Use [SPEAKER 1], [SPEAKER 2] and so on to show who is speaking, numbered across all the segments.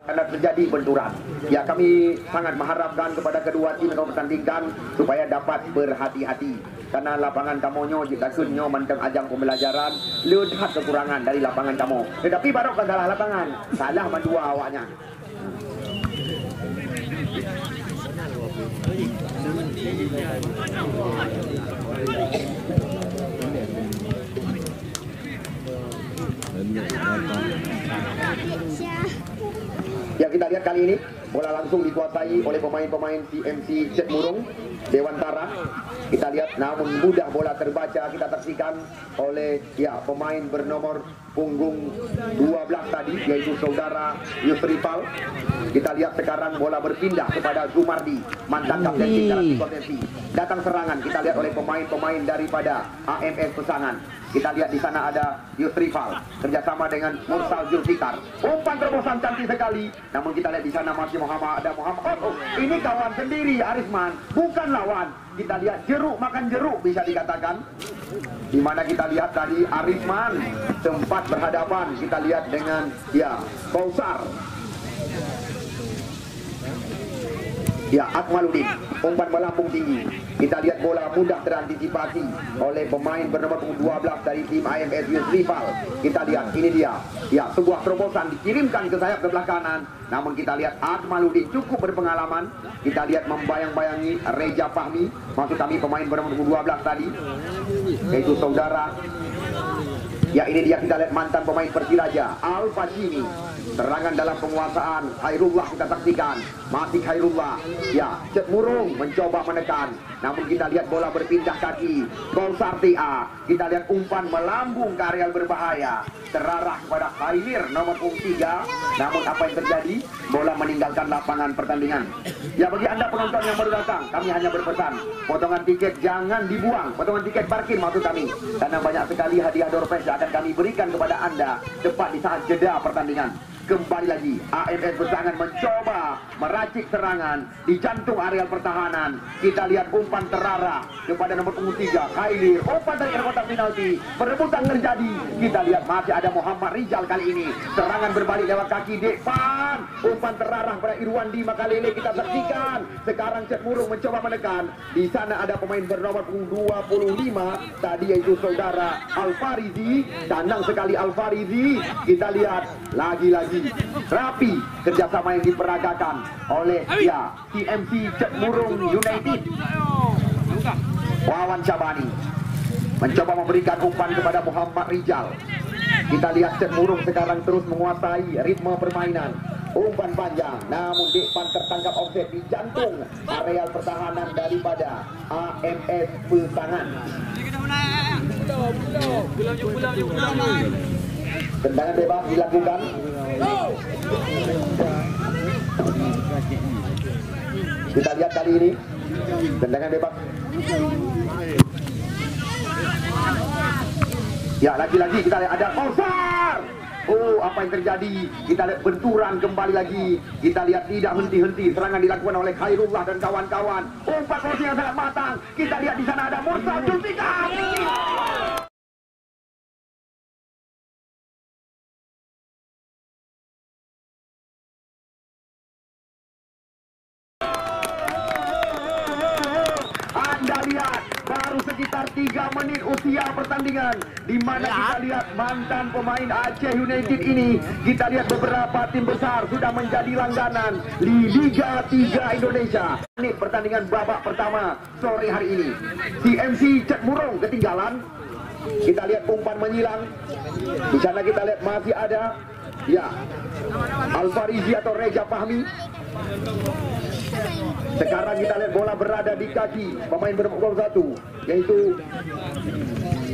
[SPEAKER 1] Karena terjadi benturan. Ya, kami sangat mengharapkan kepada kedua tim yang bertandingkan supaya dapat berhati-hati. Karena lapangan kamonyo jika sunyo manteng ajang pembelajaran lihat kekurangan dari lapangan kamu. Tetapi baru kan salah lapangan, salah mandua awaknya. Yang kita lihat kali ini bola langsung dikuasai oleh pemain-pemain TMC Cek Murung Dewantara. Kita lihat namun mudah bola terbaca, kita saksikan oleh pemain bernomor punggung 12 tadi yaitu saudara Yusrifal. Kita lihat sekarang bola berpindah kepada Zumardi, mantan kapten tim potensi. Datang serangan kita lihat oleh pemain-pemain daripada AMS Pesangan. Kita lihat di sana ada Yusrifal kerjasama dengan Mursal Zulfikar. Umpan terobosan cantik sekali. Namun kita lihat di sana masih Muhammad. Ini kawan sendiri Arisman, bukan lawan. Kita lihat jeruk makan jeruk bisa dikatakan. Di mana kita lihat tadi Arisman sempat berhadapan. Kita lihat dengan Kausar. Akmaluddin, umpan melambung tinggi. Kita lihat bola mudah terantisipasi oleh pemain bernama 12 dari tim AMS Yusrifal. Kita lihat ini dia. Sebuah terobosan dikirimkan ke sayap sebelah kanan. Namun kita lihat Akmaluddin cukup berpengalaman. Kita lihat membayang-bayangi Reja Fahmi. Maksud kami pemain bernama 12 tadi, yaitu saudara. Ini dia kita lihat mantan pemain Persiraja Al-Fashimi. Serangan dalam penguasaan Khairullah kita saksikan. Masih Khairullah. Cek Murung mencoba menekan. Namun kita lihat bola berpindah kaki. Kausar TA. Kita lihat umpan melambung ke areal berbahaya. Terarah kepada Khair nomor 3. Namun apa yang terjadi? Bola meninggalkan lapangan pertandingan. Bagi anda penonton yang baru datang, kami hanya berpesan potongan tiket jangan dibuang. Potongan tiket parkir maksud kami. Karena banyak sekali hadiah door prize yang akan kami berikan kepada anda tepat di saat jeda pertandingan. Kembali lagi AMS Pesangan mencoba meracik serangan di jantung areal pertahanan. Kita lihat umpan terarah kepada nomor 3 Khailir. Umpan dari kotak penalti. Perebutan terjadi. Kita lihat masih ada Muhammad Rizal kali ini. Serangan berbalik lewat kaki depan. Umpan terarah pada Irwandi Makalele kita saksikan. Sekarang Cek Murung mencoba menekan. Di sana ada pemain bernomor 25 tadi yaitu saudara Al-Farizi. Tandang sekali Al-Farizi. Kita lihat lagi-lagi rapi kerjasama yang diperagakan oleh TMC Cek Murung United. Wawan Syabani mencoba memberikan umpan kepada Muhammad Rizal. Kita lihat Cek Murung sekarang terus menguasai ritme permainan. Umpan panjang, namun depan tertangkap offset di jantung areal pertahanan daripada AMS Pesangan. Tendangan bebas dilakukan. Kita lihat kali ini tendangan bebas. Lagi-lagi kita lihat ada Kausar. Apa yang terjadi? Kita lihat benturan kembali lagi. Kita lihat tidak henti-henti. Serangan dilakukan oleh Khairullah dan kawan-kawan. Umpan posisi yang sangat matang. Kita lihat di sana ada Mursal Zulfikar. Sekitar 3 menit usia pertandingan di mana kita lihat mantan pemain Aceh United ini, kita lihat beberapa tim besar sudah menjadi langganan di Liga 3 Indonesia. Ini pertandingan babak pertama sore hari ini. TMC Cek Murung ketinggalan. Kita lihat umpan menyilang. Di sana kita lihat masih ada Al-Farizi atau Reja Fahmi. Sekarang kita lihat bola berada di kaki pemain bernomor 1 yaitu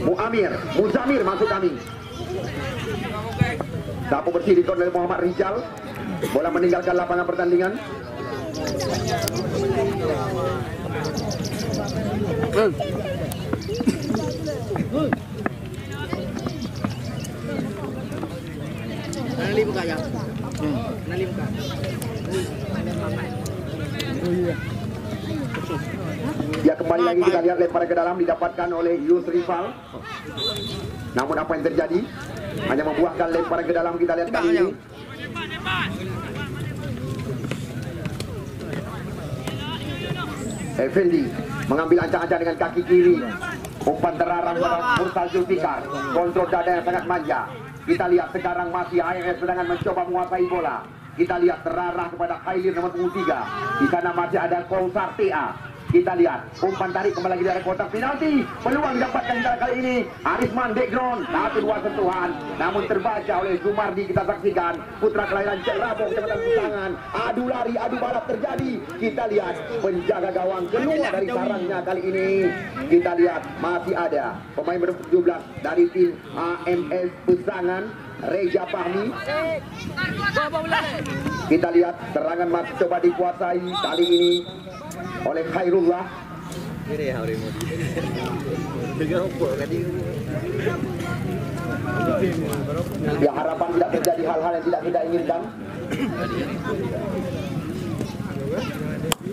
[SPEAKER 1] Muzamir maksud kami. Sapu bersih dikon oleh Muhammad Rizal. Bola meninggalkan lapangan pertandingan.
[SPEAKER 2] Nanti buka ya. Nanti buka.
[SPEAKER 1] Kembali lagi kita lihat lemparan ke dalam didapatkan oleh Yusrifal. Namun apa yang terjadi? Hanya membuahkan lemparan ke dalam kita lihat kali ini. Effendi mengambil ancang-ancang dengan kaki kiri. Umpan terarang pada Mursal Zulfikar. Kontrol dada yang sangat manja. Kita lihat sekarang masih AMS sedang mencoba menguasai bola. Kita lihat terarah kepada Khailir nomor punggung 3. Di sana masih ada Kausar TA. Kita lihat umpan tarik kembali lagi dari kotak penalti. Peluang didapatkan kali ini. Arisman background, satu dua sentuhan, namun terbaca oleh Zumardi. Kita saksikan putra kelahiran Cerabong, Kecamatan Pusangan. Adu lari, adu balap terjadi. Kita lihat penjaga gawang keluar dari sarangnya kali ini. Kita lihat masih ada pemain bernomor 17 dari tim AMS Pusangan, Reja Fahmi. Kita lihat serangan masih coba dikuasai kali ini oleh Khairullah. Ya, harapan tidak terjadi hal-hal yang tidak kita inginkan.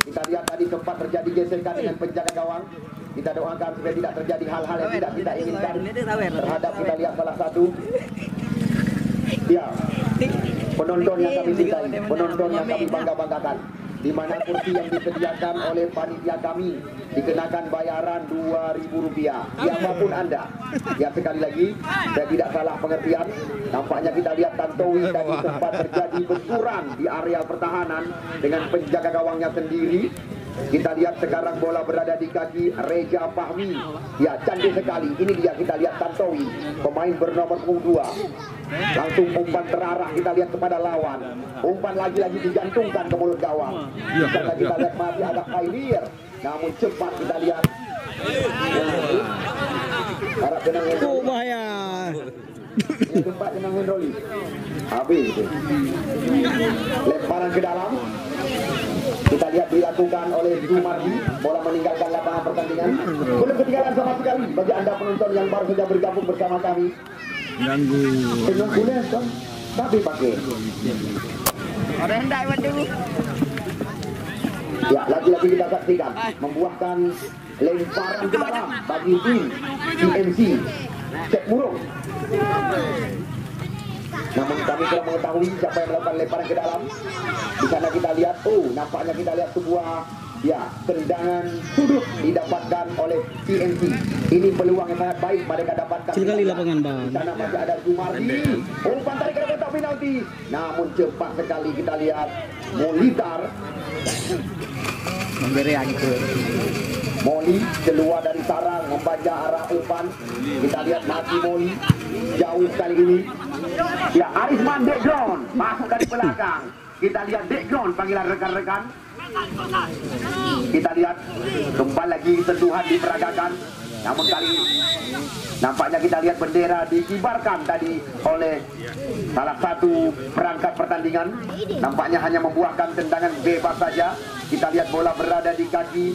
[SPEAKER 1] Kita lihat tadi sempat terjadi gesekan dengan penjaga gawang. Kita doakan supaya tidak terjadi hal-hal yang tidak kita inginkan terhadap, kita lihat salah satu, ya, penonton yang kami cintai, penonton yang kami bangga-banggakan, di mana kursi yang disediakan oleh panitia kami dikenakan bayaran Rp2.000. Siapapun Anda. Ya, sekali lagi, saya tidak salah pengertian. Nampaknya kita lihat Tantowi tadi sempat terjadi benturan di area pertahanan dengan penjaga gawangnya sendiri. Kita lihat sekarang bola berada di kaki Reja Fahmi. Ya, cantik sekali. Ini dia, kita lihat Tantowi, pemain bernomor punggung 2. Langsung umpan terarah, kita lihat kepada lawan. Umpan lagi-lagi digantungkan ke mulut gawang. Karena kita lihat masih ada Khailir, namun cepat kita lihat. Harap tenang itu bahaya. Ini tempat tenang Hendroli. Habis itu. Lemparan ke dalam. Kita lihat dilakukan oleh Zumardi. Bola meninggalkan lapangan pertandingan. Belum ketinggalan sama sekali bagi Anda penonton yang baru saja bergabung bersama kami. Penyong kuliah kan, tapi pakai.
[SPEAKER 2] Ada hendak buat dulu.
[SPEAKER 1] Ya, lagi-lagi kita saksikan membuahkan lemparan ke dalam bagi tim TMC Cek Murung. Namun kami telah mengetahui siapa yang melakukan lemparan ke dalam. Di sana kita lihat, nampaknya kita lihat sebuah, ya, tendangan sudut didapatkan oleh TMC. Ini peluang yang sangat baik mereka dapatkan.
[SPEAKER 3] Sekali lapangan, Bang.
[SPEAKER 1] Di sana masih ada Zumardi. Umpan tarik ke kotak penalti. Namun cepat sekali kita lihat Molitar. Moli keluar dari sarang, membaca arah umpan. Kita lihat masih Moli jauh kali ini. Ya, Arisman background masuk dari belakang. Kita lihat background panggilan rekan-rekan. Kita lihat kembali lagi sentuhan diperagakan. Namun kali ini nampaknya kita lihat bendera dikibarkan tadi oleh salah satu perangkat pertandingan. Nampaknya hanya membuahkan tendangan bebas saja. Kita lihat bola berada di kaki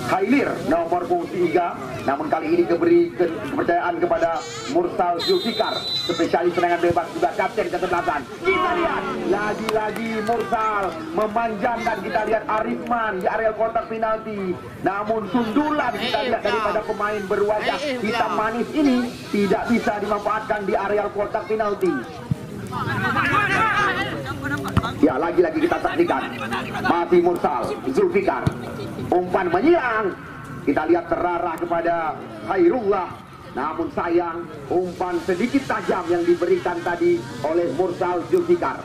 [SPEAKER 1] Khailir nomor punggung 3. Namun kali ini diberi kepercayaan kepada Mursal Zulfikar, spesialis tendangan bebas, juga kapten kesebelasan. Kita lihat lagi-lagi Mursal memanjangkan, kita lihat Arisman di area kotak penalti. Namun sundulan kita lihat daripada pemain berwajah hitam manis ini tidak bisa dimanfaatkan di area kotak penalti. Ya, lagi-lagi kita saksikan masih Mursal Zulfikar. Umpan menyerang, kita lihat terarah kepada Khairullah. Namun sayang, umpan sedikit tajam yang diberikan tadi oleh Mursal Zulfikar.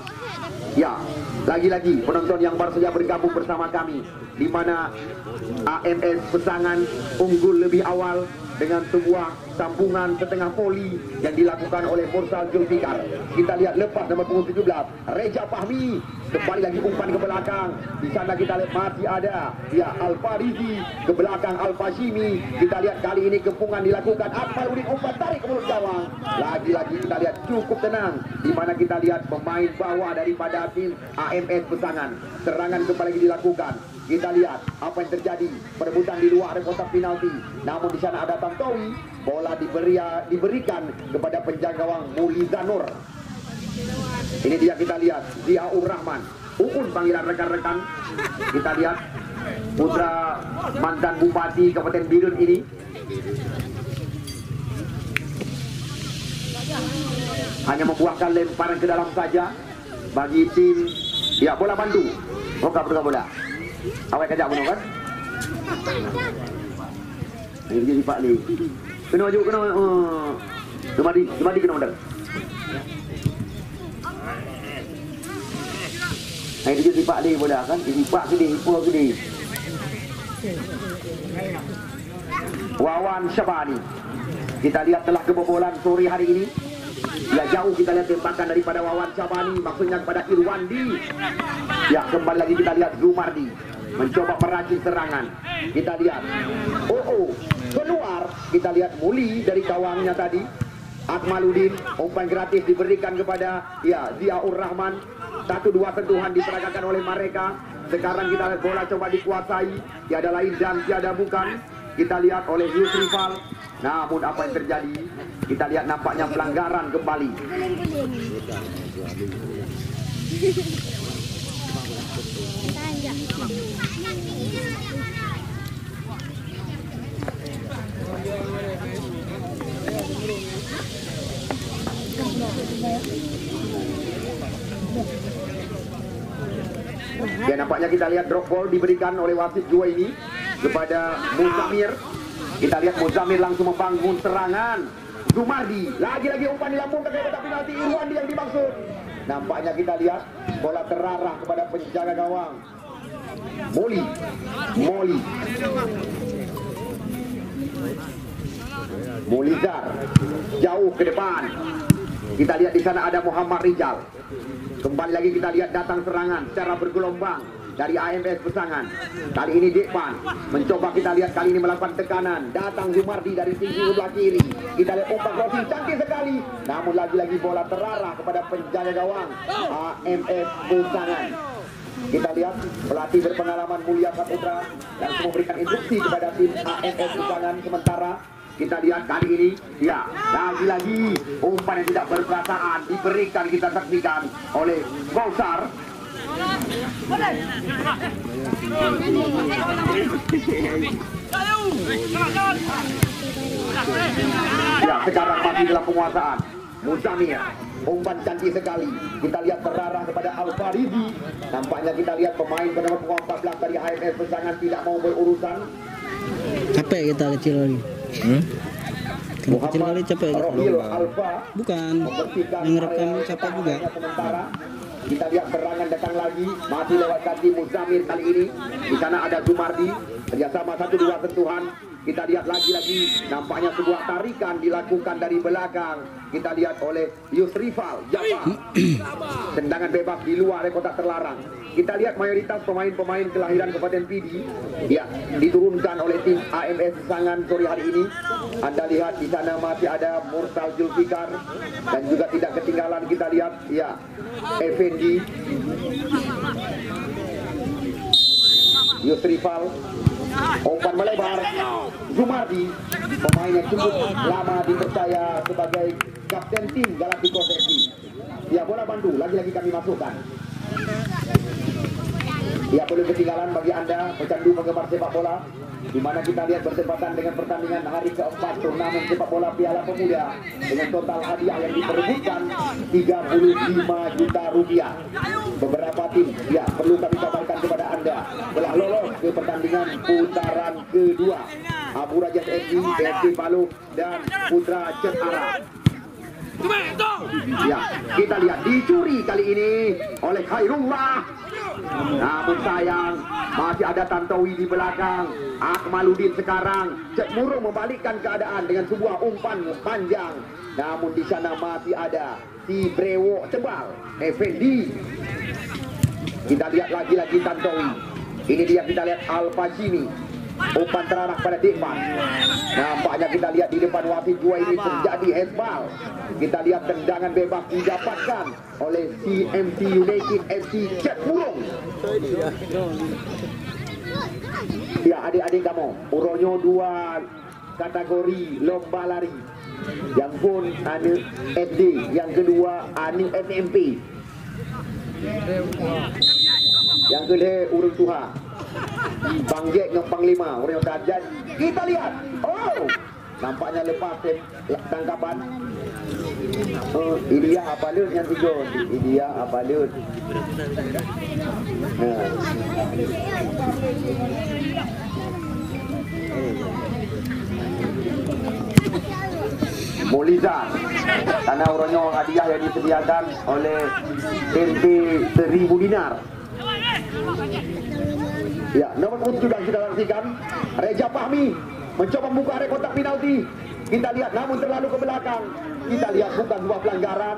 [SPEAKER 1] Ya, lagi-lagi penonton yang baru saja bergabung bersama kami, di mana AMS Pusangan unggul lebih awal dengan sebuah sambungan setengah voli yang dilakukan oleh Mursal Zulfikar. Kita lihat lepas nomor punggung 17 Reja Fahmi, kembali lagi umpan ke belakang. Di sana kita lihat masih ada, ya, Al-Farizi ke belakang Al-Fashimi. Kita lihat kali ini kepungan dilakukan. Akmaluddin umpan tarik ke mulut gawang. Lagi-lagi kita lihat cukup tenang, di mana kita lihat pemain bawah daripada tim AMS Pusangan. Serangan kembali lagi dilakukan. Kita lihat apa yang terjadi, perebutan di luar kotak penalti. Namun di sana ada Tantowi, bola diberikan kepada penjaga gawang Mulizanur. Ini dia, kita lihat Ziaur Rahman, Uun panggilan rekan-rekan. Kita lihat putra mantan Bupati Kabupaten Birun ini. Hanya membuahkan lemparan ke dalam saja bagi tim, ya, bola Bandung. Bola. Awak kejap bunuh kan? Ini dia Pak Li. Kena maju, kena. Kemadi kena order. Ini dia Pak Li bola kan? Ini Pak gede, Ipoh gede. Wawan Syabani. Kita lihat telah kebobolan sore hari ini. Ya jauh kita lihat tembakan daripada Wawan Syabani, maksudnya kepada Irwandi. Ya kembali lagi kita lihat Zumardi mencoba meracik serangan. Kita lihat keluar. Kita lihat Muli dari gawangnya tadi. Akmaluddin, umpan gratis diberikan kepada Ziaur Rahman. 1-2 sentuhan diperagakan oleh mereka. Sekarang kita lihat bola coba dikuasai. Tiada lain dan tiada bukan. Kita lihat oleh Yusrifal. Namun apa yang terjadi? Kita lihat nampaknya pelanggaran kembali. Ya nampaknya kita lihat drop ball diberikan oleh wasit dua ini kepada Muzamir. Kita lihat Muzamir langsung membangun serangan. Zumardi lagi-lagi umpan dilambungkan ke kotak penalti. Irwandi yang dimaksud. Nampaknya kita lihat bola terarah kepada penjaga gawang. Moli Molizar jauh ke depan. Kita lihat di sana ada Muhammad Rijal. Kembali lagi kita lihat datang serangan secara bergelombang dari AMS Pesangan. Kali ini Dekpan mencoba, kita lihat kali ini melakukan tekanan. Datang Zumardi dari sisi sebelah kiri. Kita lihat umpan crossing cantik sekali. Namun lagi-lagi bola terarah kepada penjaga gawang AMS Pesangan. Kita lihat pelatih berpengalaman Mulia Saputra yang memberikan instruksi kepada tim AMS Pesangan. Sementara kita lihat kali ini, lagi-lagi umpan yang tidak berperasaan diberikan, kita saksikan oleh Golsar. Ya, sekarang masih dalam penguasaan Muzamir. Umpan cantik sekali. Kita lihat terarah kepada Al-Faridi. Nampaknya kita lihat pemain bernama 14 dari AMS Pesangan tidak mau berurusan.
[SPEAKER 3] Capek kita kecil lagi. Kecil kali capek gitu. Bukan, yang rekam capek juga.
[SPEAKER 1] Sementara kita lihat serangan datang lagi, masih lewat kaki Muzamir kali ini. Di sana ada Zumardi, kerjasama 1-2 sentuhan. Kita lihat lagi-lagi, nampaknya sebuah tarikan dilakukan dari belakang. Kita lihat oleh Yusrifal Jafar. Tendangan bebas di luar kotak terlarang. Kita lihat mayoritas pemain-pemain kelahiran Kabupaten Pidi diturunkan oleh tim AMS Pesangan sore hari ini. Anda lihat di sana masih ada Mursal Zulfikar dan juga tidak ketinggalan kita lihat Effendi, Yusrifal. Umpan melebar, Zumardi, pemain yang cukup lama dipercaya sebagai kapten tim Galacticos FC. Bola bantu, lagi-lagi kami masukkan. Perlu ketinggalan bagi Anda pecandu penggemar sepak bola, di mana kita lihat bertepatan dengan pertandingan hari keempat turnamen sepak bola Piala Pemuda dengan total hadiah yang diperebutkan 35 juta rupiah. Beberapa tim perlu kami kabarkan kepada Anda telah lolos ke pertandingan putaran kedua. Abu Rajas FC, PSC Palu dan Putra Cetara. Kita lihat dicuri kali ini oleh Khairullah. Namun sayang, masih ada Tantowi di belakang. Akmaluddin sekarang Cek Murung membalikkan keadaan dengan sebuah umpan panjang. Namun di sana masih ada si Brewok Tebal, Effendi. Kita lihat lagi-lagi Tantowi. Ini dia, kita lihat Al-Fajimi. Umpan terarah pada Dekman. Nampaknya kita lihat di depan wasit dua ini terjadi handball. Kita lihat tendangan bebas didapatkan oleh CMC United FC Cek Murung. Adik-adik kamu, uronyo 2 kategori lomba lari. Yang pun anu SD, yang kedua anu SMP. Yang kedua urung tuha. Bang Jack dengan Panglima orang yang tajam. Kita lihat, nampaknya lepas tangkapan. Ini dia apa lut yang tidur. Ini dia apa lut. Molizar karena uronyo hadiah yang disediakan oleh MP 1000 dinar. Ya, nomor 7 sudah kita saksikan. Reja Fahmi mencoba membuka area kotak penalti. Kita lihat namun terlalu ke belakang. Kita lihat bukan sebuah pelanggaran.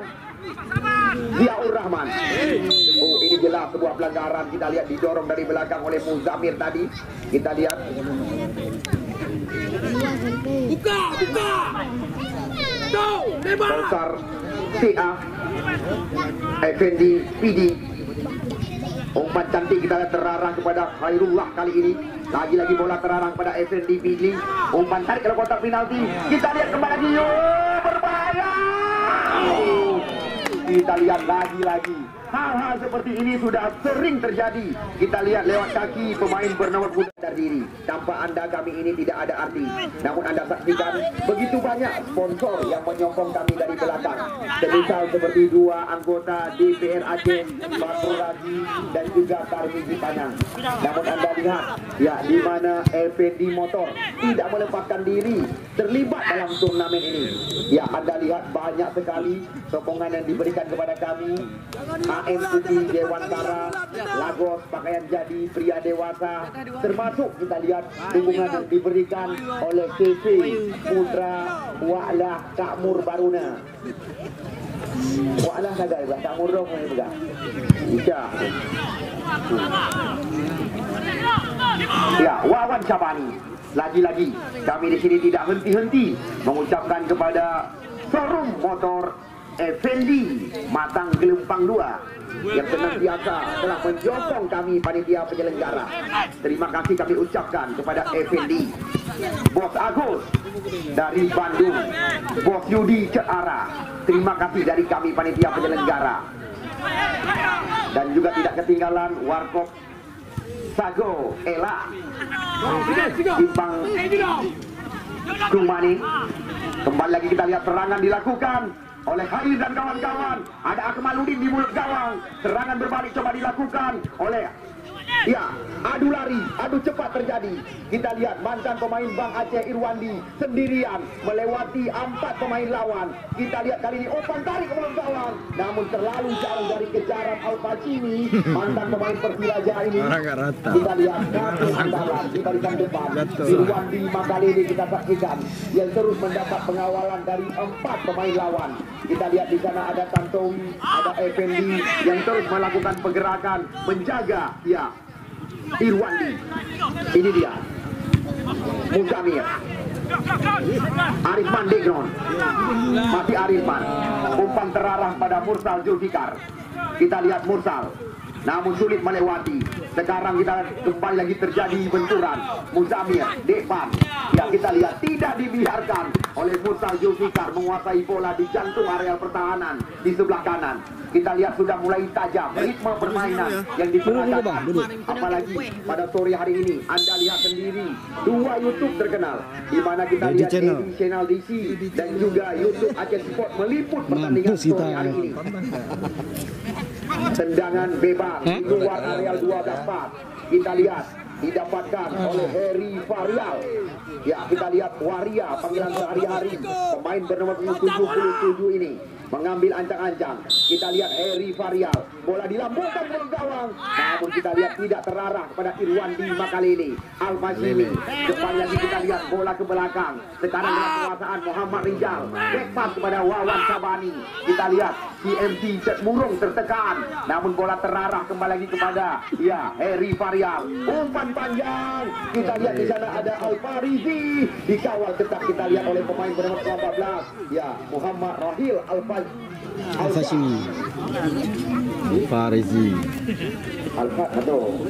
[SPEAKER 1] Ziaur Rahman. Oh, ini jelas sebuah pelanggaran. Kita lihat didorong dari belakang oleh Muzamir tadi. Kita lihat.
[SPEAKER 2] Buka.
[SPEAKER 1] Besar TA Effendi PD. Umpan cantik kita lihat terarah kepada Khairullah kali ini. Lagi-lagi bola terarah kepada Effendi PD. Umpan tarik ke kotak penalti. Kita lihat kembali lagi. Berbahaya. Kita lihat lagi-lagi. Hal-hal seperti ini sudah sering terjadi. Kita lihat lewat kaki pemain bernomor putih terdiri. Tanpa Anda kami ini tidak ada arti. Namun Anda saksikan begitu banyak sponsor yang menyokong kami dari belakang. Semisal seperti dua anggota DPR Aceh, Bakro Razi dan juga Tarmizi Panang. Namun Anda lihat ya di mana Effendi Motor tidak melepaskan diri terlibat dalam turnamen ini. Ya, Anda lihat banyak sekali sokongan yang diberikan kepada kami. AM Putih Dewantara, Lagos Pakaian Jadi Pria Dewasa, termasuk kita lihat dukungan yang diberikan oleh CV Putra Wa'lah Ka'mur Baruna. Wa'lah naga ya, Ka'mur dong ini juga. Bisa. Ya, Wawan Syabani. Lagi-lagi kami di sini tidak henti-henti mengucapkan kepada showroom motor Effendi Matang Gelempang 2 yang senantiasa telah menyokong kami panitia penyelenggara. Terima kasih kami ucapkan kepada Effendi, Bos Agus dari Bandung, Bos Yudi Cetara. Terima kasih dari kami panitia penyelenggara. Dan juga tidak ketinggalan Warkop Sago Ela Simpang Kumani. Kembali lagi kita lihat serangan dilakukan oleh Khair dan kawan-kawan. Ada Akmaluddin di mulut gawang. Serangan berbalik coba dilakukan oleh ya, adu lari, adu cepat terjadi. Kita lihat mantan pemain Bang Aceh Irwandi sendirian melewati 4 pemain lawan. Kita lihat kali ini umpan tarik ke mulut gawang, namun terlalu jauh dari kejaran Al-Fashimi. Mantan pemain Persiraja ini. Kita lihat satu andalan di barisan depan. Irwandi Makalele kita saksikan yang terus mendapat pengawalan dari 4 pemain lawan. Kita lihat di sana ada Tantowi, ada Effendi yang terus melakukan pergerakan menjaga ya Irwandi. Ini dia Muzamir, Arifman Degron, masih Arifman. Umpan terarah pada Mursal Zulfikar. Kita lihat Mursal, namun sulit melewati. Sekarang kita kembali lagi terjadi benturan. Muzamir, Depan. Ya, kita lihat tidak dibiarkan oleh Mursal Zulfikar menguasai bola di jantung areal pertahanan di sebelah kanan. Kita lihat sudah mulai tajam ritme permainan yang diperagakan. Apalagi pada sore hari ini Anda lihat sendiri 2 YouTube terkenal, di mana kita lihat di channel DC dan juga YouTube Aceh Sport meliput pertandingan sore hari ini. Tendangan bebas di luar areal 12-4. Kita lihat didapatkan oleh Heri Varial. Ya, kita lihat Waria, panggilan sehari-hari pemain bernomor 77 ini mengambil ancang-ancang. Kita lihat Heri Varial, bola dilambungkan ke gawang, namun kita lihat tidak terarah kepada Irwandi Makalele. Al-Fashimi, depan lagi kita lihat bola ke belakang. Sekarang dalam penguasaan Muhammad Rizal, back pass kepada Wawan Syabani. Kita lihat CMC Cek Murung tertekan, namun bola terarah kembali lagi kepada ya Heri Varial. Umpan panjang, kita lihat di sana ada Al-Farizi, dikawal ketat kita lihat oleh pemain bernomor 14 ya Muhammad Rahil Al-Fashimi.
[SPEAKER 4] Farizi.
[SPEAKER 1] Al-Fashimi.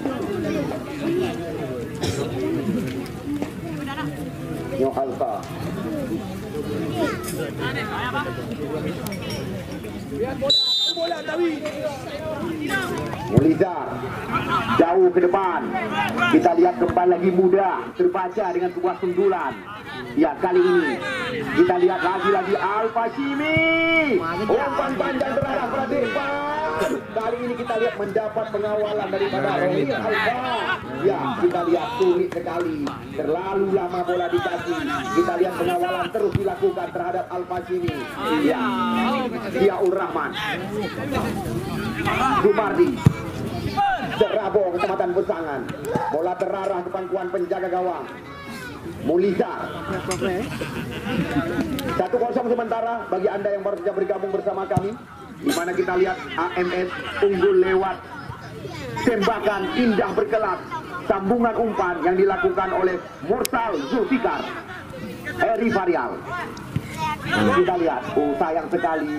[SPEAKER 1] Yo Alfa. Mulizar jauh ke depan. Kita lihat kembali lagi mudah terbaca dengan sebuah sundulan. Ya, kali ini kita lihat lagi Al-Fashimi. Umpan panjang terarah pada depan. Kali ini kita lihat mendapat pengawalan daripada Rohil Alfa. Ya, kita lihat sulit sekali. Terlalu lama bola dikasih. Kita lihat pengawalan terus dilakukan terhadap Alfa sini. Ya, Ziaur Rahman. Sumardi. Derabo Kecamatan Pesangan. Bola terarah ke pangkuan penjaga gawang. Mulizar. 1-0 sementara bagi Anda yang baru saja bergabung bersama kami, di mana kita lihat AMS unggul lewat tembakan indah berkelas, sambungan umpan yang dilakukan oleh Mursal Zulfikar, Eri Varial. Kita lihat, sayang sekali.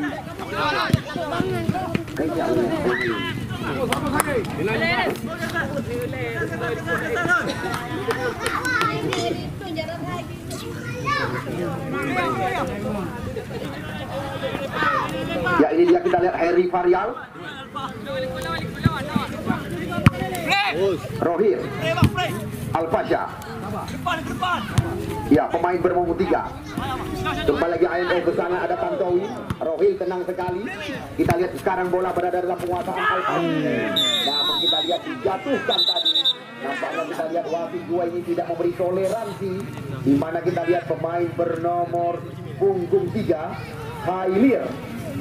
[SPEAKER 1] Ya, ini dia, kita lihat Eri Varial, Rohil Alfasha. Ya, pemain bernomor 3. Kembali lagi AMS Pesangan, ada Tantowi. Rohil tenang sekali. Kita lihat sekarang bola berada dalam penguasaan Alfasha. Namun kita lihat dijatuhkan tadi. Nampaknya kita lihat wasit 2 ini tidak memberi toleransi, di mana kita lihat pemain bernomor punggung 3 Khailir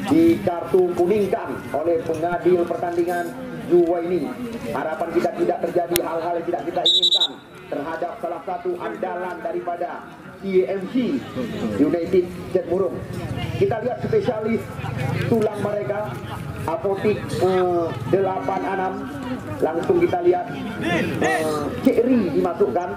[SPEAKER 1] di kartu kuningkan oleh pengadil pertandingan 2 ini. Harapan kita tidak terjadi hal-hal yang tidak kita inginkan terhadap salah satu andalan daripada CMC United Cetmurung. Kita lihat spesialis tulang mereka, Apotik 86. Langsung kita lihat Ceri dimasukkan.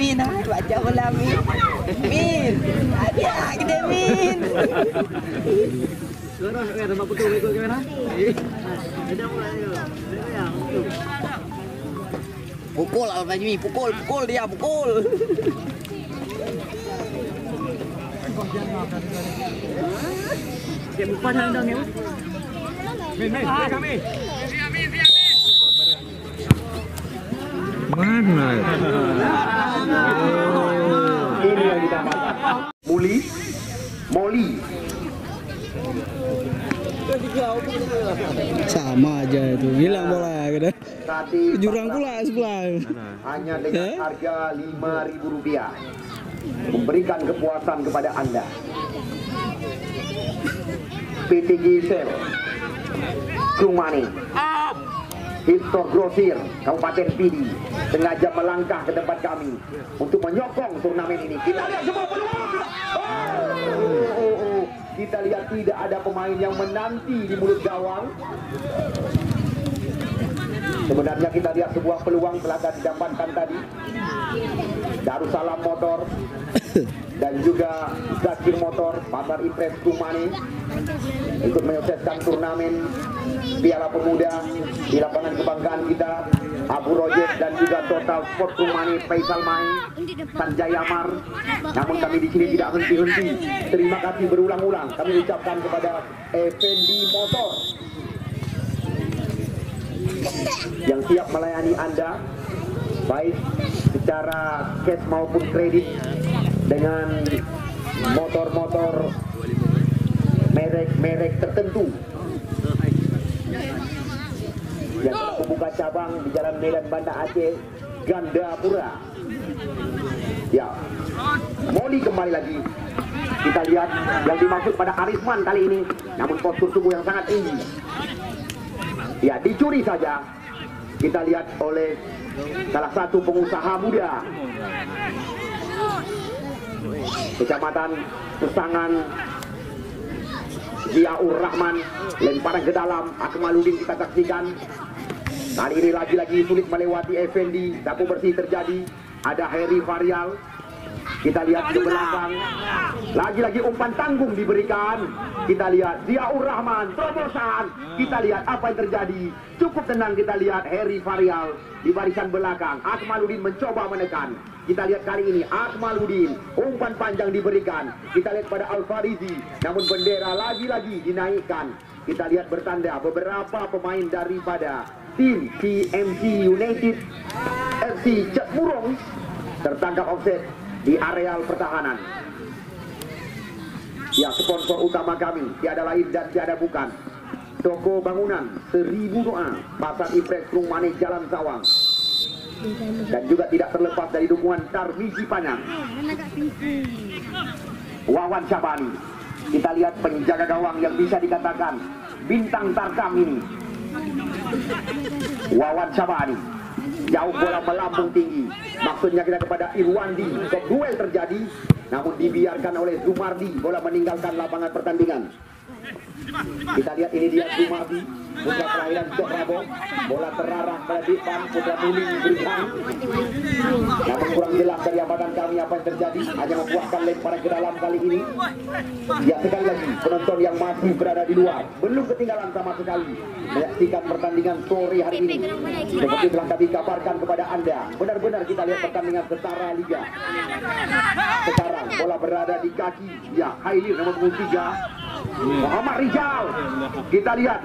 [SPEAKER 2] Min, baca bola Min. Min, ada kita Min. Pukul Alfa Jimmy, pukul dia, pukul.
[SPEAKER 4] Mana?
[SPEAKER 1] Ini yang kita maksud. Moli.
[SPEAKER 3] Sama aja itu, hilang bola gitu. Jurang pula sebelah.
[SPEAKER 1] Hanya dengan harga Rp5.000 memberikan kepuasan kepada Anda. PTG Sel, Krumani, Histor Grosir, Kabupaten Pidi sengaja melangkah ke tempat kami untuk menyokong turnamen ini. Kita lihat semua peluang. Kita lihat tidak ada pemain yang menanti di mulut gawang. Sebenarnya kita lihat sebuah peluang telah didapatkan tadi. Darussalam Motor dan juga Zakir Motor, Pasar Impres Kumani ikut menyukseskan turnamen Piala Pemuda di lapangan kebanggaan kita. Abu Rojet dan juga Total Sport Kumani, Faisal Mai, Sanjaya Mar. Namun kami di sini tidak henti-henti. Terima kasih berulang-ulang kami ucapkan kepada Effendi Motor yang siap melayani Anda baik secara cash maupun kredit dengan motor-motor merek tertentu yang telah membuka cabang di Jalan Medan Banda Aceh, Gandapura. Ya, Moli kembali lagi. Kita lihat yang dimaksud pada Arisman kali ini, namun postur tubuh yang sangat tinggi. Ya, dicuri saja. Kita lihat oleh salah satu pengusaha muda Kecamatan Pesangan, Ziaur Rahman, lemparan ke dalam, Akmaludin kita saksikan. Kali ini lagi-lagi sulit melewati Effendi, sapu bersih terjadi. Ada Heri Varial, Kita lihat ke belakang. Lagi-lagi umpan tanggung diberikan. Kita lihat Ziaur Rahman, terobosan. Kita lihat apa yang terjadi. Cukup tenang kita lihat Heri Varial di barisan belakang. Akmaluddin mencoba menekan. Kita lihat kali ini Akmaluddin, umpan panjang diberikan. Kita lihat pada Al-Farizi, namun bendera lagi-lagi dinaikkan. Kita lihat bertanda beberapa pemain daripada tim CMC United FC Cetmurong tertangkap offset di areal pertahanan. Ya, sponsor utama kami tiada lain dan tiada bukan Toko Bangunan 1000 Doa, Pasar Impres Rumah Manis, Jalan Sawang. Dan juga tidak terlepas dari dukungan Tarmizi Panang, Wawan Syabani. Kita lihat penjaga gawang yang bisa dikatakan bintang Tarkam ini, Wawan Syabani. Jauh bola melambung tinggi. Maksudnya kita kepada Irwandi. Duel terjadi, namun dibiarkan oleh Zumardi. Bola meninggalkan lapangan pertandingan. Kita lihat ini dia Zumardi, putra kelahiran Cok Rabo. Bola terarah pada depan, putra Muling berikan. Namun kurang jelas dari amatan kami apa yang terjadi. Hanya membuahkan lemparan ke dalam kali ini. Ya, sekali lagi penonton yang masih berada di luar belum ketinggalan sama sekali menyaksikan pertandingan sore hari ini. Seperti telah kami kabarkan kepada Anda, benar-benar kita lihat pertandingan setara liga. Sekarang bola berada di kaki ya Hailir nomor 3 Muhammad Rizal. Kita lihat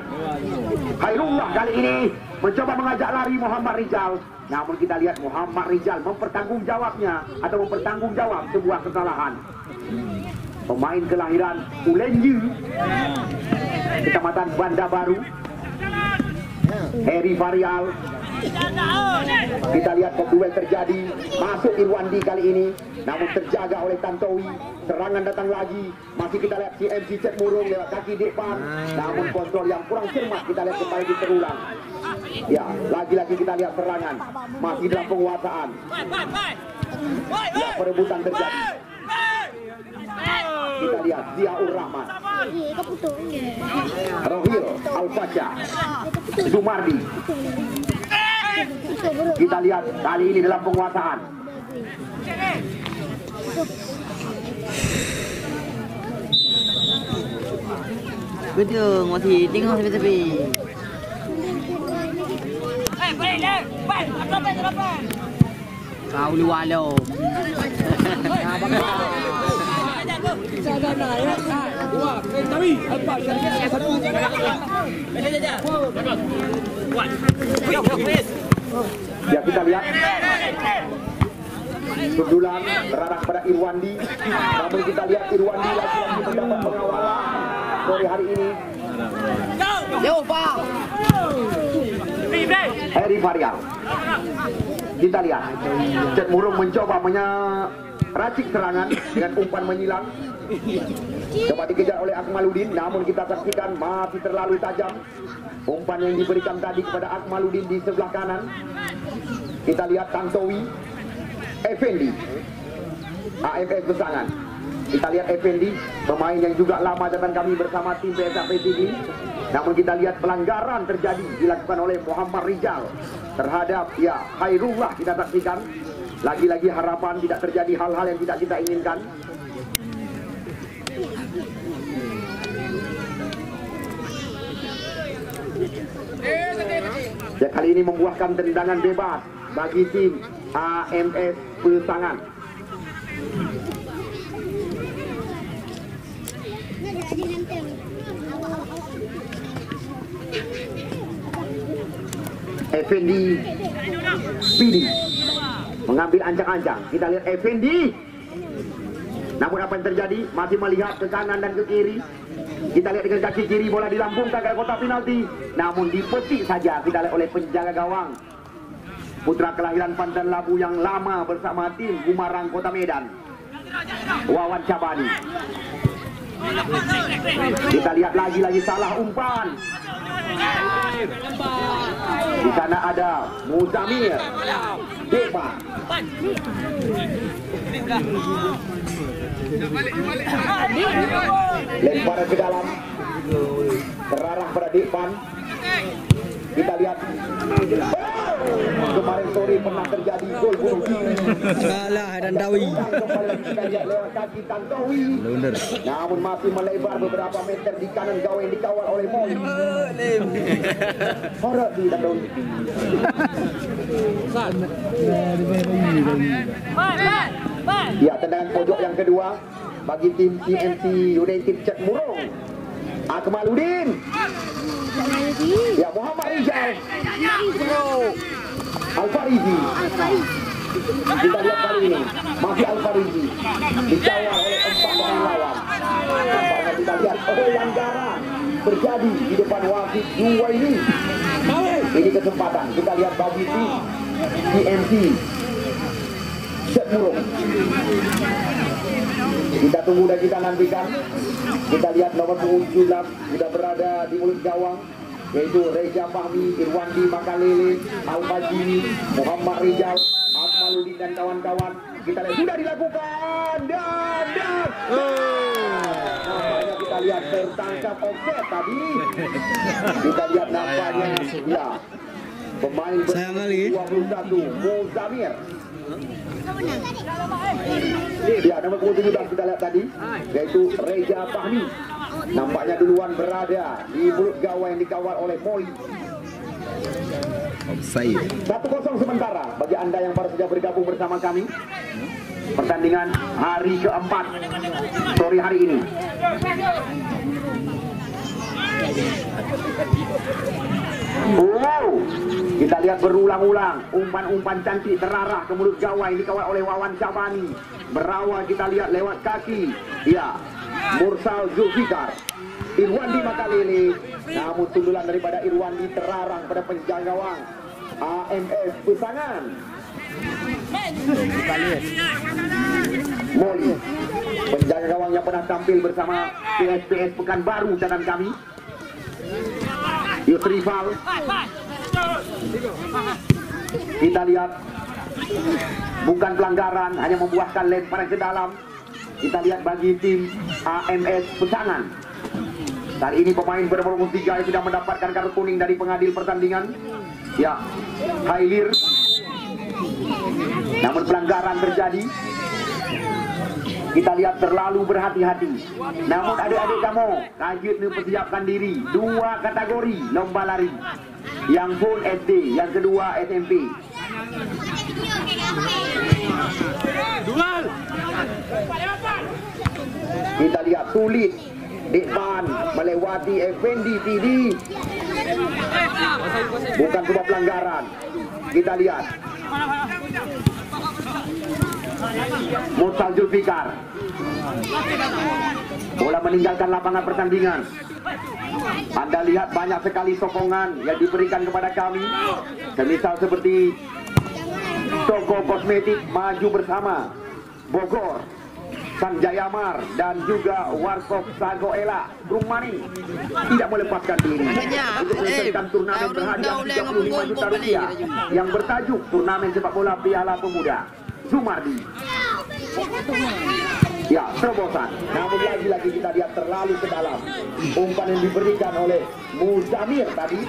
[SPEAKER 1] Khairullah kali ini mencoba mengajak lari Muhammad Rizal. Namun kita lihat Muhammad Rizal mempertanggungjawabnya atau mempertanggungjawab sebuah kesalahan. Pemain kelahiran Ulenju, Kecamatan Banda Baru, Heri Varial. Kita lihat duel terjadi, masuk Irwandi kali ini, namun terjaga oleh Tantowi. Serangan datang lagi, masih kita lihat CMC Cetmurong lewat kaki depan, namun kontrol yang kurang cermat kita lihat kembali terulang. Ya, lagi-lagi kita lihat serangan, masih dalam penguasaan. Ya, perebutan terjadi. Kita lihat Ziaur Rahman, Rohil Al-Fasha, Zumardi. Kita lihat kali ini dalam penguasaan.
[SPEAKER 2] Betul, masih tengok tepi-tepi. Kau lualo.
[SPEAKER 1] Ya, kita lihat sundulan terarah pada Irwandi, namun kita lihat Irwandi lagi-lagi mendapat pengawalan sore hari ini.
[SPEAKER 2] Jauh Pak.
[SPEAKER 1] Heri Varial. Kita lihat Cetmurong mencoba meracik serangan dengan umpan menyilang. Coba dikejar oleh Akmaluddin, namun kita saksikan masih terlalu tajam umpan yang diberikan tadi kepada Akmaluddin di sebelah kanan. Kita lihat Tantowi, Effendi, AFF Besangan. Kita lihat Effendi, pemain yang juga lama datang kami bersama tim PSAP TV. Namun kita lihat pelanggaran terjadi dilakukan oleh Muhammad Rizal terhadap ya Khairullah. Kita saksikan lagi-lagi harapan tidak terjadi hal-hal yang tidak kita inginkan. Ya, kali ini membuahkan tendangan bebas bagi tim AMS Besangan. Effendi Pidi mengambil ancang-ancang. Kita lihat Effendi, namun apa yang terjadi? Masih melihat ke kanan dan ke kiri. Kita lihat dengan kaki kiri bola dilambungkan ke kotak penalti, namun dipetik saja kita lihat oleh penjaga gawang putra kelahiran Pandan Labu yang lama bersama tim Gumarang Kota Medan, Wawan Syabani. Kita lihat lagi-lagi salah umpan. Di sana ada Muzamir Depa. Lemparan ke dalam, terarah pada depan. Kita lihat Kemarin sore pernah terjadi gol bunuh diri.
[SPEAKER 3] Salah dan Dawi.
[SPEAKER 1] Kembali lagi kita lihat lewat kaki Tantowi. Namun masih melebar beberapa meter di kanan gawang yang dikawal oleh Moy. Horor di Tantowi. Ya, tendangan pojok yang kedua bagi tim TMC United Cek Murung. Akmaluddin. Ya, Muhammad Rijal. Al-Farizi. Kita lihat kali ini masih Al-Farizi dikawal oleh 4 pemain lawan. Nampaknya kita lihat pelanggaran terjadi di depan wasit 2 ini. Ini kesempatan kita lihat bagi tim TMC Cek Murung. Kita tunggu dan kita nantikan. Kita lihat nomor punggung 17 sudah berada di mulut gawang, yaitu Reza Fahmi, Irwandi Makalele, Al-Fajri, Muhammad Rijal, Akmaluddin dan kawan-kawan. Kita lihat sudah dilakukan dan nampaknya kita lihat tertangkap offset tadi. Kita lihat nampaknya ya pemain
[SPEAKER 3] Sayang
[SPEAKER 1] 21 Muzamir. Ya, nomor 17 kita lihat tadi, yaitu Reza Fahmi. Nampaknya duluan berada di mulut gawang yang dikawal oleh Moy. 1-0 sementara bagi Anda yang baru saja bergabung bersama kami. Pertandingan hari keempat sore hari ini. Wow, kita lihat berulang-ulang umpan-umpan cantik terarah ke mulut gawang yang dikawal oleh Wawan Syabani. Berawal kita lihat lewat kaki, ya, Mursal Zulfikar, Irwandi Makalele. Namun sundulan daripada Irwandi terarang pada penjaga gawang AMS Pesangan. Moli, penjaga gawang yang pernah tampil bersama PSPS Pekanbaru catatan kami. Yus rival. Kita lihat bukan pelanggaran, hanya membuahkan lemparan ke dalam. Kita lihat bagi tim AMS Pesangan. Kali ini pemain bernomor 3 yang sudah mendapatkan kartu kuning dari pengadil pertandingan, ya, Hailir. Namun pelanggaran terjadi. Kita lihat terlalu berhati-hati. Namun adik-adik kamu lanjut mempersiapkan diri. 2 kategori lomba lari. Yang full SD, yang kedua SMP. Kita lihat sulit Dekman melewati Effendi PD. Bukan sebuah pelanggaran. Kita lihat Mursal Zulfikar. Bola meninggalkan lapangan pertandingan. Anda lihat banyak sekali sokongan yang diberikan kepada kami. Semisal seperti toko kosmetik Maju Bersama Bogor, Sanjaya Mar, dan juga Warkop Sagoela Rumani tidak melepaskan diri untuk menyelesaikan turnamen berhadiah 35 juta rupiah yang bertajuk Turnamen Sepak Bola Piala Pemuda Sumardi. Ya, terobosan. Namun lagi-lagi kita lihat terlalu ke dalam. Umpan yang diberikan oleh Muzamir tadi.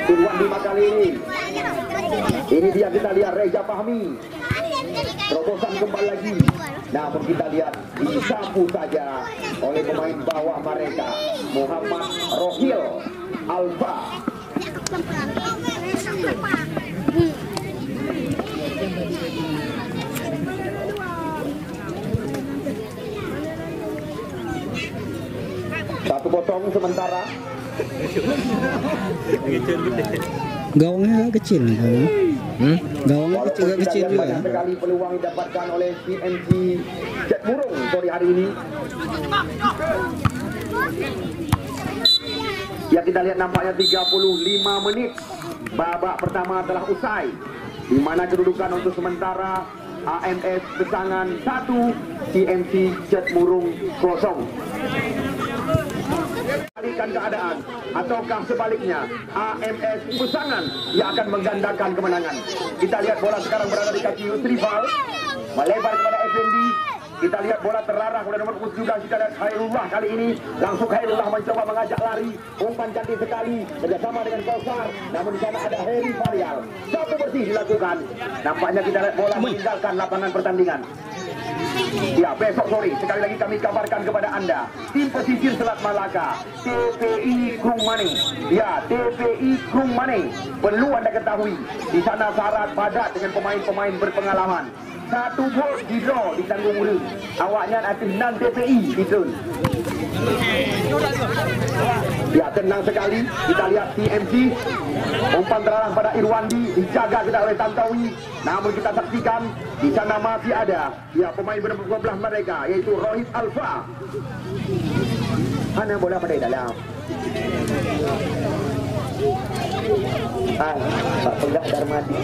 [SPEAKER 1] Irwandi Makalele. Ini dia, kita lihat Reza Fahmi. Terobosan kembali lagi. Namun kita lihat disapu saja oleh pemain bawah mereka, Muhammad Rohil Alfa. Satu potong sementara.
[SPEAKER 3] Gawangnya kecil, gawangnya kecil juga.
[SPEAKER 1] Banyak sekali peluang didapatkan oleh TMC Cek Murung sore hari ini. Ya, kita lihat nampaknya 35 menit babak pertama telah usai, di mana kedudukan untuk sementara AMS Pesangan 1, TMC Cek Murung 0. Balikan keadaan ataukah sebaliknya AMS Pesangan yang akan menggandakan kemenangan. Kita lihat bola sekarang berada di kaki rival, melebar kepada Effendi. Kita lihat bola terarah oleh nomor 17. Kita lihat Khairullah kali ini. Langsung Khairullah mencoba mengajak lari. Umpan cantik sekali kerjasama dengan Kausar. Namun di sana ada Heri Varial. Satu bersih dilakukan. Nampaknya kita lihat bola meninggalkan lapangan pertandingan. Ya, besok sore sekali lagi kami kabarkan kepada Anda, tim pesisir Selat Malaka, TPI Krung Mane. Ya, TPI Krung Mane. Perlu Anda ketahui, di sana syarat padat dengan pemain-pemain berpengalaman. 1 gol di draw di tanggung muda. Awaknya nanti 6 TPI itu. Ya, tenang sekali. Kita lihat TMC. Umpan terarah pada Irwandi, dijaga kita oleh Tantowi. Namun kita saksikan di sana masih ada ya pemain bernomor 12 mereka, yaitu Rohit Alfa. Mana bola pada dalam? Pak Penggak Darmadi.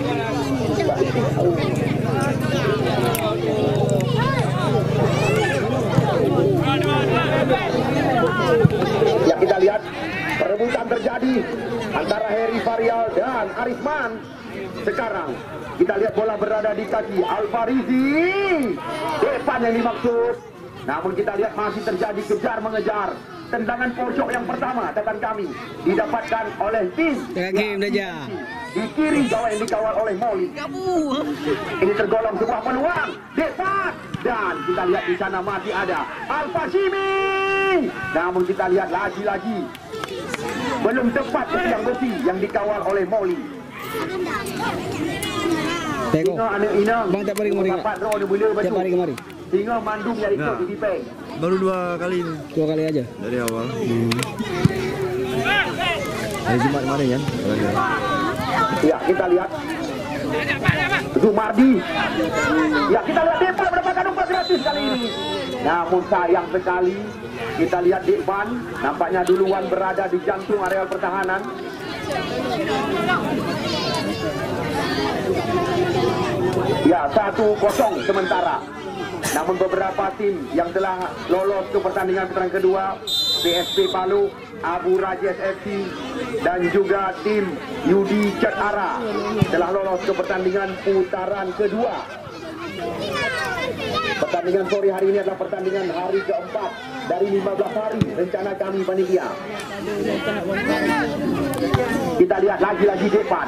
[SPEAKER 1] Ya, kita lihat perebutan terjadi antara Heri Varial dan Arisman. Sekarang kita lihat bola berada di kaki Alfarizi. Depan yang dimaksud. Namun kita lihat masih terjadi kejar mengejar. Tendangan pojok yang pertama datang kami didapatkan oleh tim di kiri gawang yang dikawal oleh Molly. Ini tergolong sebuah peluang depan dan kita lihat di sana masih ada Al-Fashimi. Namun kita lihat lagi-lagi belum tepat yang besi yang dikawal oleh Molly.
[SPEAKER 3] Tengok.
[SPEAKER 1] Inang.
[SPEAKER 3] Bang tiap hari kemari. Tiap hari kemari.
[SPEAKER 1] Singa mandung yang ikut di Dipeng.
[SPEAKER 4] Baru 2 kali ini.
[SPEAKER 3] 2 kali aja.
[SPEAKER 4] Dari awal. Hari Jumat kemarin kan?
[SPEAKER 1] Ya, kita lihat Zumardi. Ya, kita lihat Depan mendapatkan umpan gratis kali ini. Namun sayang sekali kita lihat Depan nampaknya duluan berada di jantung areal pertahanan. Ya, 1-0 sementara. Namun beberapa tim yang telah lolos ke pertandingan putaran kedua, PSP Palu, Abu Rajes FC dan juga tim Yudi Cetara telah lolos ke pertandingan putaran kedua. Pertandingan sore hari ini adalah pertandingan hari keempat dari 15 hari rencana kami panitia. Kita lihat lagi-lagi Depan.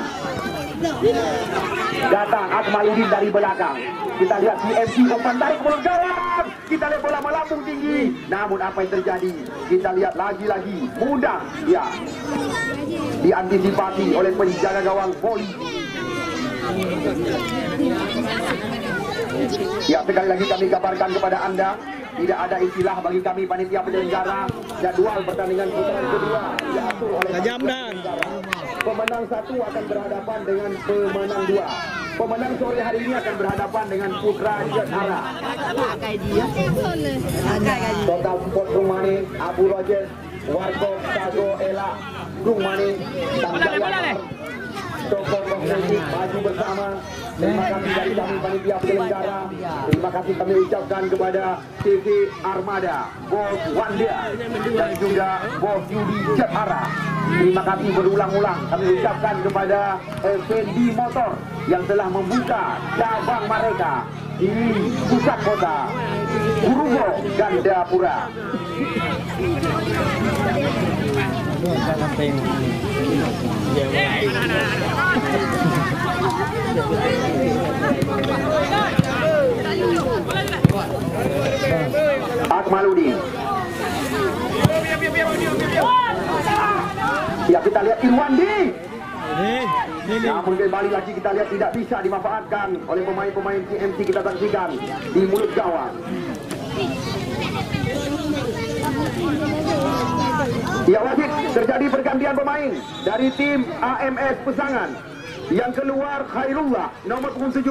[SPEAKER 1] Datang Akmaluddin dari belakang. Kita lihat CMC umpan tarik mulut gawang. Kita lihat bola melambung tinggi. Namun apa yang terjadi? Kita lihat lagi-lagi mudah ya diantisipasi oleh penjaga gawang Poli. Ya, sekali lagi kami kabarkan kepada Anda, tidak ada istilah bagi kami panitia penyelenggara. Jadwal pertandingan putaran kedua diatur oleh pemenang 1 akan berhadapan dengan pemenang 2. Pemenang sore hari ini akan berhadapan dengan Putra Cetara. Total Sport Krung Mane, Abu Rajes, Warkop, Sago, Ela, Krung Mane, Tamjaya, Toko Kosmetik, Maju Bersama. Terima kasih dari kami panitia penyelenggara. Terima kasih kami ucapkan kepada TV Armada, Bos Wanda dan juga Bos Yudi Cetara. Terima kasih berulang-ulang kami ucapkan kepada FND Motor yang telah membuka cabang mereka di pusat kota Urugo dan Dapura. Akmaluddin. Ya, kita lihat Irwandi. Namun kembali lagi kita lihat tidak bisa dimanfaatkan oleh pemain-pemain TMC. Kita saksikan di mulut gawang. Ya, wasit terjadi pergantian pemain dari tim AMS Pesangan. Yang keluar Khairullah nomor 17,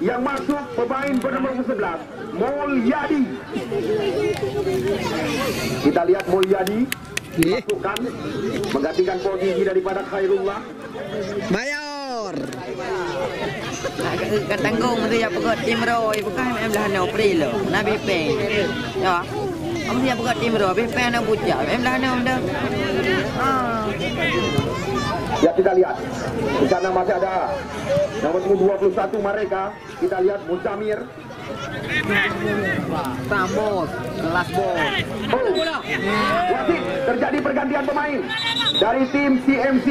[SPEAKER 1] yang masuk pemain bernomor 11 Mulyadi. Kita lihat Mulyadi dimasukkan menggantikan posisi daripada Khairullah.
[SPEAKER 3] Mayor.
[SPEAKER 2] Kat tanggung tu ya pegot tim Roy bukan belah no Prilo. Nabi Peng. Ya. Kamu siap pegot tim Roy, Peng nak pucat. Belah no dah.
[SPEAKER 1] Ya, kita lihat di sana masih ada nomor 21 mereka. Kita lihat Musamir
[SPEAKER 2] Tambos, kelas bos.
[SPEAKER 1] Wasit, terjadi pergantian pemain dari tim CMC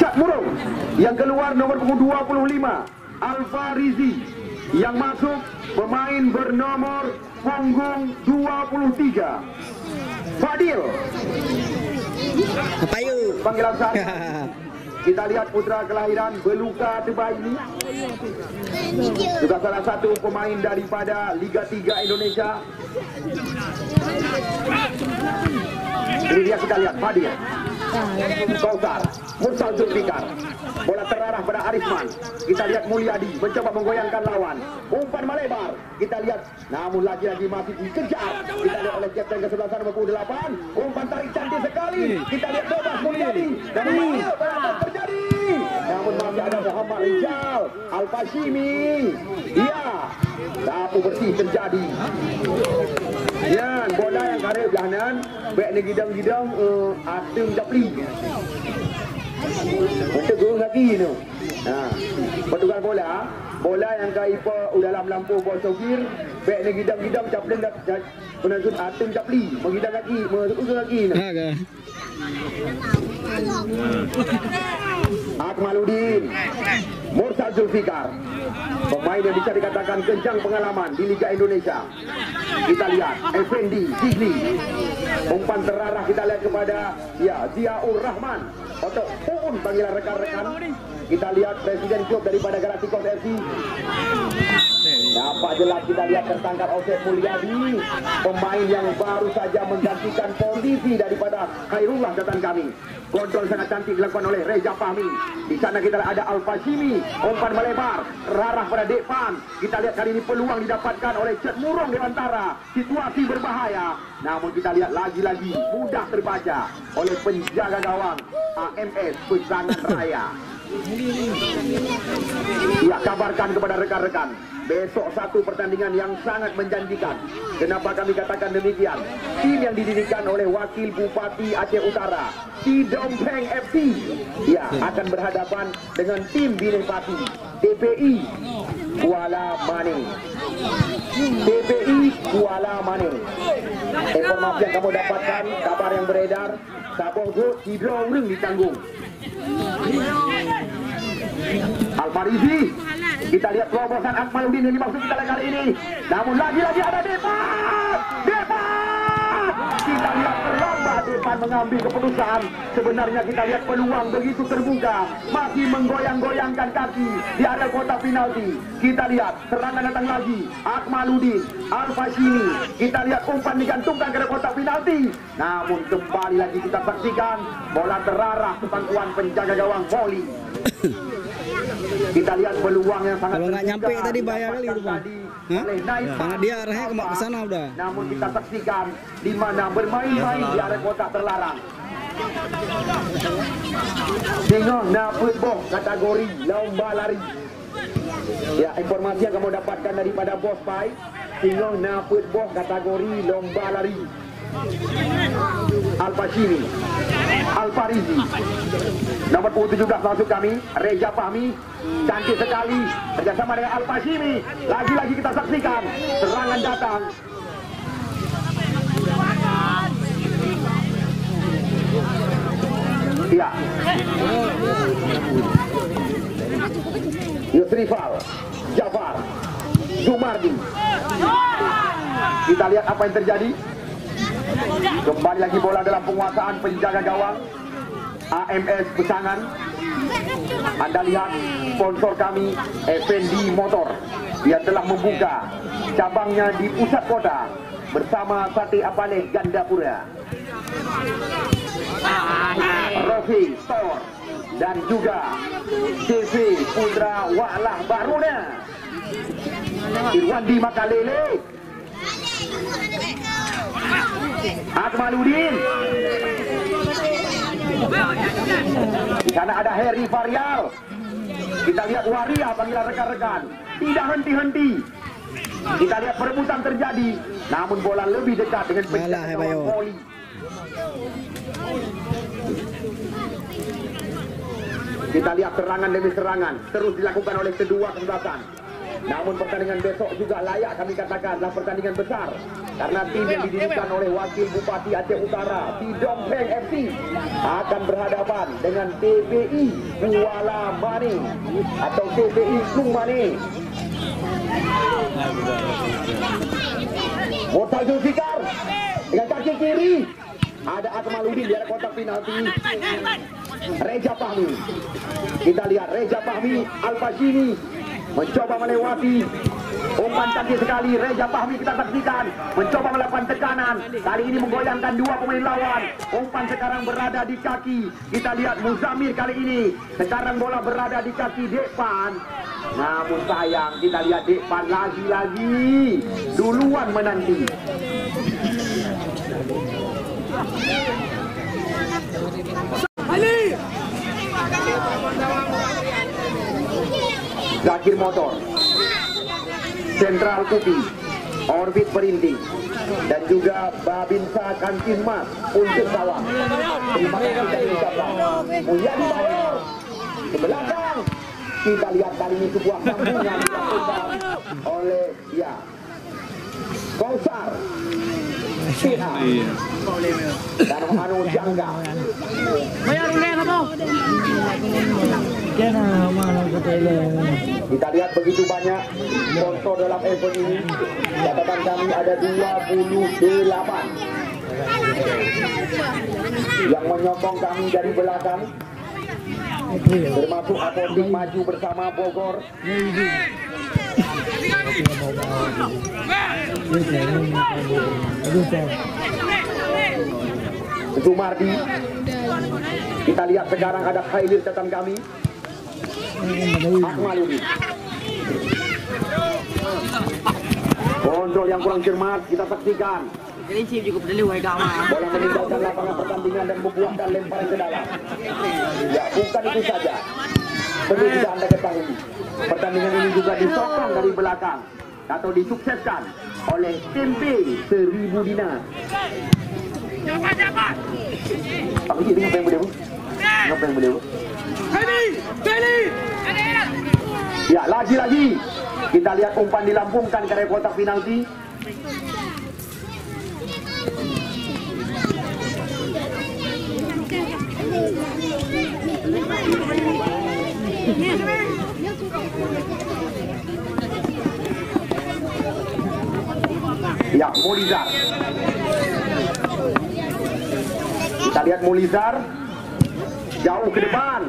[SPEAKER 1] Cak Murung. Yang keluar nomor punggung 25 Alfa Rizi. Yang masuk pemain bernomor punggung 23 Fadil.
[SPEAKER 3] Payu.
[SPEAKER 1] Panggilan sah. Kita lihat putra kelahiran Beluka Teba ini juga salah satu pemain daripada Liga 3 Indonesia. Ini dia, kita lihat Fadil, Kausar, Mursal Zulfikar. Bola terarah pada Arisman. Kita lihat Mulyadi mencoba menggoyangkan lawan. Umpan melebar. Kita lihat, namun lagi-lagi masih dikejar. Kita lihat oleh kapten ke-11 nomor 8. Umpan tarik cantik sekali. Kita lihat bebas Mulyadi. Dan apa terjadi? Namun masih ada Muhammad Rijal, Al-Fashimi. Iya, sapu bersih terjadi. Ya, bola yang karib jahnan. Bek ni gidang-gidang Atem Japli. Untuk gurung lagi tu. Petugas bola yang kaipa dalam lampu bol sokir, bek ni gidang-gidang Japli dak penonton Atem Japli, mengidang lagi, masuk lagi tu. Akmaluddin, Mursal Zulfikar, pemain yang bisa dikatakan kencang pengalaman di Liga Indonesia. Kita lihat Effendi, Zigli. Umpan terarah kita lihat kepada Ziaur Rahman. Untuk Puun panggilan rekan-rekan. Kita lihat Presiden Klub daripada Galacticos FC. Dapat jelas kita lihat tertangkap Osep Mulyadi, pemain yang baru saja menggantikan posisi daripada Khairullah catatan kami. Kontrol sangat cantik dilakukan oleh Reza Fahmi. Di sana kita ada Al-Fashimi, umpan melebar, rarah pada depan. Kita lihat kali ini peluang didapatkan oleh Cak Murung Dewantara. Situasi berbahaya. Namun kita lihat lagi-lagi mudah terbaca oleh penjaga gawang AMS Pesangan Raya. Ya, kabarkan kepada rekan-rekan, besok satu pertandingan yang sangat menjanjikan. Kenapa kami katakan demikian? Tim yang didirikan oleh Wakil Bupati Aceh Utara, Sidompeng FC, ya, akan berhadapan dengan tim Bine Pati TPI Kuala Mane. TPI Kuala Mane. Informasi yang kamu dapatkan, kabar yang beredar, Sabong Hidro Urung ditanggung. Al-Farizi, kita lihat terobosan Akmaluddin yang dimaksud kita kali ini. Namun lagi-lagi ada Depan. Kita lihat terlambat Depan mengambil keputusan. Sebenarnya kita lihat peluang begitu terbuka, masih menggoyang-goyangkan kaki di area kotak penalti. Kita lihat serangan datang lagi, Akmaluddin, Al-Fashimi. Kita lihat umpan digantungkan ke kotak penalti. Namun kembali lagi kita saksikan bola terarah ke pangkuan penjaga gawang Poli. Kita lihat peluang yang sangat
[SPEAKER 3] kalau nggak nyampe tadi bahaya kali itu bang. Karena dia arahnya ke sana udah.
[SPEAKER 1] Namun kita saksikan di mana bermain-main di area kotak terlarang. Tengok naput boh kategori lomba lari. Ya, informasi yang kamu dapatkan daripada Bos Pai. Tengok naput boh kategori lomba lari. Al-Fashimi, Al-Farizi, nomor 17 masuk kami, Reza Fahmi, cantik sekali kerjasama dengan Al-Fashimi. Lagi-lagi kita saksikan serangan datang. Ya, Yusrifal, Jafar, Zumardi. Kita lihat apa yang terjadi. Kembali lagi bola dalam penguasaan penjaga gawang AMS Pesangan. Anda lihat sponsor kami Effendi Motor yang telah membuka cabangnya di pusat kota bersama Sate Apaleh Gandapura, Rofi Store, dan juga CV Putra Wa'lah Baruna, Irwandi Makalele, Akmaluddin. Di sana ada Heri Varial. Kita lihat Waria panggilan rekan-rekan. Tidak henti-henti. Kita lihat perebutan terjadi. Namun bola lebih dekat dengan penjaga gawang Poli. Kita lihat serangan demi serangan terus dilakukan oleh kedua kesebelasan. Namun pertandingan besok juga layak kami katakan adalah pertandingan besar. Karena tim yang didirikan oleh Wakil Bupati Aceh Utara, Tidompeng FC, akan berhadapan dengan TPI Kuala Mani atau TPI Kung Mani. Mutal Zulfikar dengan kaki kiri. Ada Akmaludin di arah kotak penalti. Reja Fahmi. Kita lihat Reja Fahmi, Al-Fashimi mencoba melewati. Umpan cantik sekali Reja Fahmi, kita saksikan mencoba melakukan tekanan. Kali ini menggoyangkan dua pemain lawan. Umpan sekarang berada di kaki. Kita lihat Muzamir kali ini. Sekarang bola berada di kaki Dekpan. Namun sayang, kita lihat Dekpan lagi-lagi duluan menanti. Zakir Motor, Sentral Kupi, Orbit Perinting, dan juga Babinsa Kantin Mas untuk Sawang. Terima kasih dari ucapan Mulyadi Bayor ke belakang. Kita lihat kali ini sebuah sambungan dilakukan oleh Kausar Siha dan Anu Jangga. Kita lihat begitu banyak sponsor dalam event ini. Catatan kami ada 28 yang menyokong kami dari belakang, termasuk Apotik Maju Bersama Bogor, Sumardi. Kita lihat sekarang ada Khairil catatan kami, Akmaludin. Kontrol yang kurang cermat kita saksikan. Bola meninggalkan lapangan pertandingan dan membuahkan lemparan ke dalam. Ya, bukan itu saja. Perlu juga Anda ketahui, pertandingan ini juga disokong dari belakang atau disukseskan oleh Tempe 1000 Dinar. Apa sih ini ngapain beliau? Ngapain beliau? Ya, lagi-lagi kita lihat umpan dilambungkan ke area kotak penalti. Ya, Mulizar. Kita lihat Mulizar jauh ke depan.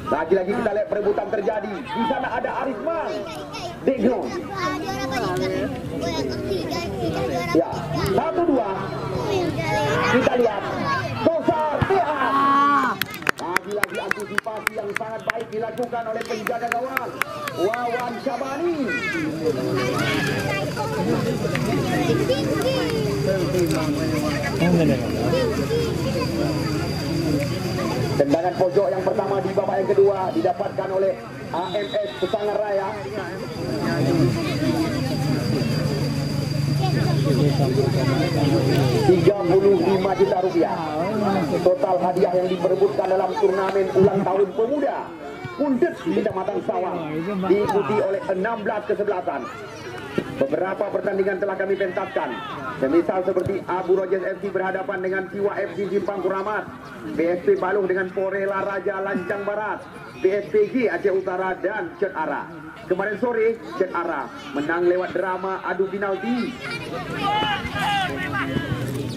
[SPEAKER 1] Lagi-lagi kita lihat perebutan terjadi. Di sana ada Arisman Degno. Ya, 1-2. Kita lihat Kausar Siha. Lagi-lagi antisipasi yang sangat baik dilakukan oleh penjaga gawang Wawan Syabani. Tendangan pojok yang pertama di babak yang kedua didapatkan oleh AMS Pesangar Raya. Rp35 juta. Total hadiah yang diperebutkan dalam turnamen ulang tahun pemuda Kundet Kecamatan Sawang diikuti oleh 16 kesebelasan. Beberapa pertandingan telah kami pentaskan. Semisal seperti Abu Rojes FC berhadapan dengan Siwa FC Simpang Kuramat, BSP Baluh dengan Porela Raja Lancang Barat, BSPG Aceh Utara, dan Cet Ara. Kemarin sore Cet Ara menang lewat drama adu penalti.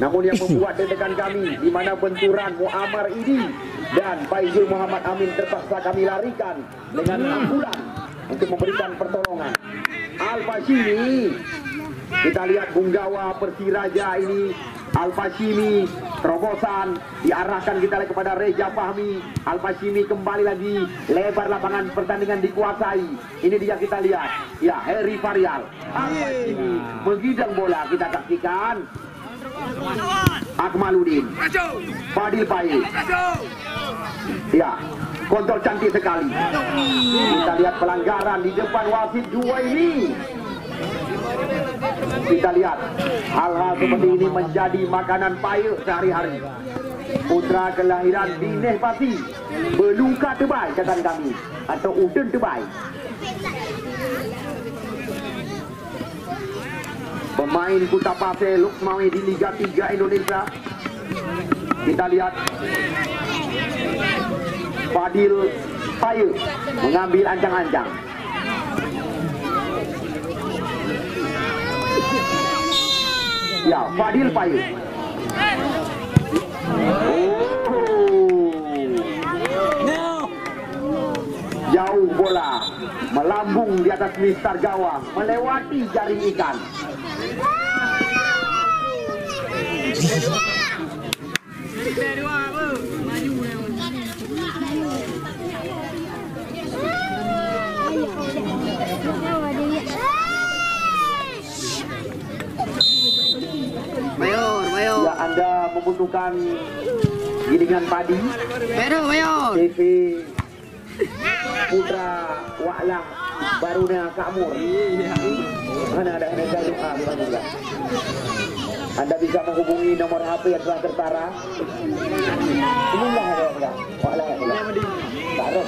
[SPEAKER 1] Namun yang membuat deg-degan kami, di mana benturan Muammar Idi dan Faizul Muhammad Amin terpaksa kami larikan dengan ambulan untuk memberikan pertolongan. Al-Fashimi, kita lihat Bunggawa Persiraja ini, Al-Fashimi terobosan diarahkan kita lihat kepada Reja Fahmi. Al-Fashimi kembali lagi, lebar lapangan pertandingan dikuasai. Ini dia kita lihat, ya Heri Farial. Al-Fashimi menggidang bola, kita saksikan. Akmaludin, Fadil Pahit. Ya, kontrol cantik sekali. Kita lihat pelanggaran di depan wasit dua ini. Kita lihat hal-hal seperti ini menjadi makanan payah sehari-hari. Putra kelahiran Bineh Pati, Beluka Tebai catatan kami, atau Uden Tebai. pemain Kutapase Lukmawi di Liga 3 Indonesia. Kita lihat Fadil Payu mengambil ancang-ancang. Ya, Fadil Payu. Jauh bola melambung di atas mistar gawang, melewati jaring ikan.
[SPEAKER 2] Mayor.
[SPEAKER 1] Ya, Anda membutuhkan gilingan padi.
[SPEAKER 2] Mayor.
[SPEAKER 1] TV Putra Wa'lang Baruna Kamur. Mana ada Indonesia doa juga. Anda bisa menghubungi nomor HP yang telah tertara. Inilah ada enggak? Wa'lang ya. Taruh.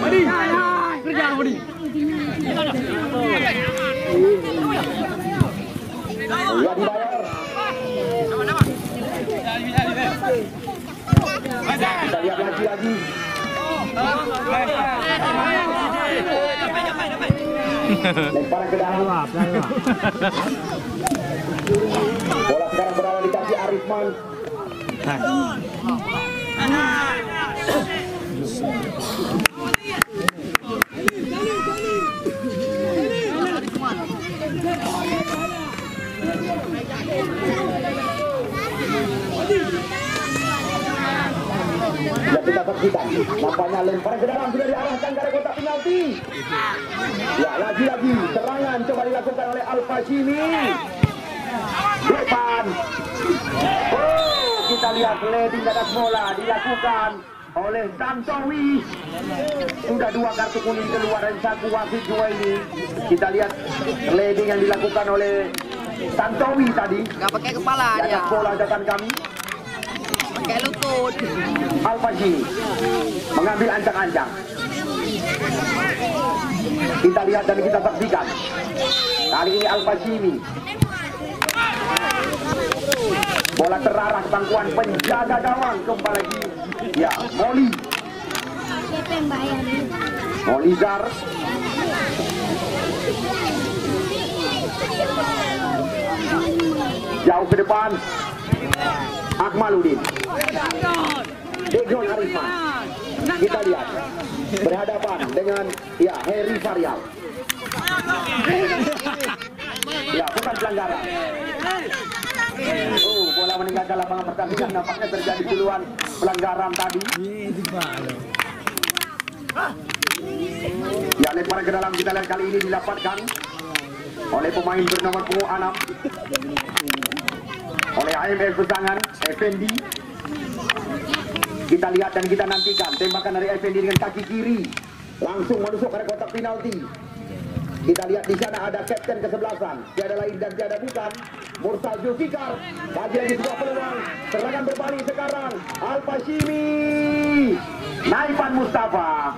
[SPEAKER 3] Kerja Madi.
[SPEAKER 1] Ya dibayar. Kita lihat lagi. Lemparan ke dalam. Bola sekarang berada di kaki Arifman. Ya, kita saksikan nampaknya lemparan ke dalam sudah diarahkan ke arah kotak penalti. Ya, lagi-lagi serangan coba dilakukan oleh Al-Fashimi. Depan. Oh, kita lihat leading atas bola dilakukan oleh Tantowi. Sudah 2 kartu kuning keluar dan 1 wasit dua ini. Kita lihat leading yang dilakukan oleh Tantowi tadi.
[SPEAKER 2] Nggak pakai kepala
[SPEAKER 1] di atas
[SPEAKER 2] dia.
[SPEAKER 1] bola datang kami.
[SPEAKER 2] Pakai lutut.
[SPEAKER 1] Al-Fashimi mengambil ancang-ancang. Kita lihat dan kita saksikan. Kali ini Al-Fashimi. Bola terarah pangkuan penjaga gawang kembali lagi. Ya, Molizar. Jauh ke depan. Akmaluddin. Dejon Arifman. Kita lihat berhadapan dengan Heri Varial. Ya, bukan pelanggaran. Oh, bola meninggalkan lapangan pertandingan. Nampaknya terjadi duluan pelanggaran tadi. Ya, lemparan ke dalam kita lihat kali ini didapatkan oleh pemain bernomor punggung 6 oleh AMF Pesangan, Effendi. Kita lihat dan kita nantikan tembakan dari Effendi dengan kaki kiri langsung menusuk ke kotak penalti. Kita lihat di sana ada kapten kesebelasan, tiada lain dan tiada bukan Mursal Zulfikar. Lagi-lagi sebuah peluang, serangan berbalik sekarang. Al-Fashimi, Naifan Mustafa.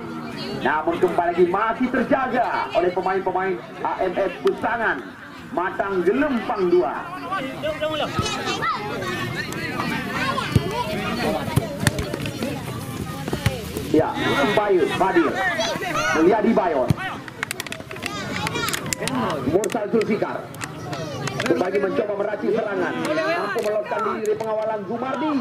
[SPEAKER 1] Namun kembali lagi masih terjaga oleh pemain-pemain AMF Pesangan Matang Gelempang 2. Ya, Bayu, Fadil, Mulyadi Bayon, Mursal Zulfikar kembali mencoba meracik serangan, mampu meloloskan diri dari pengawalan Zumardi.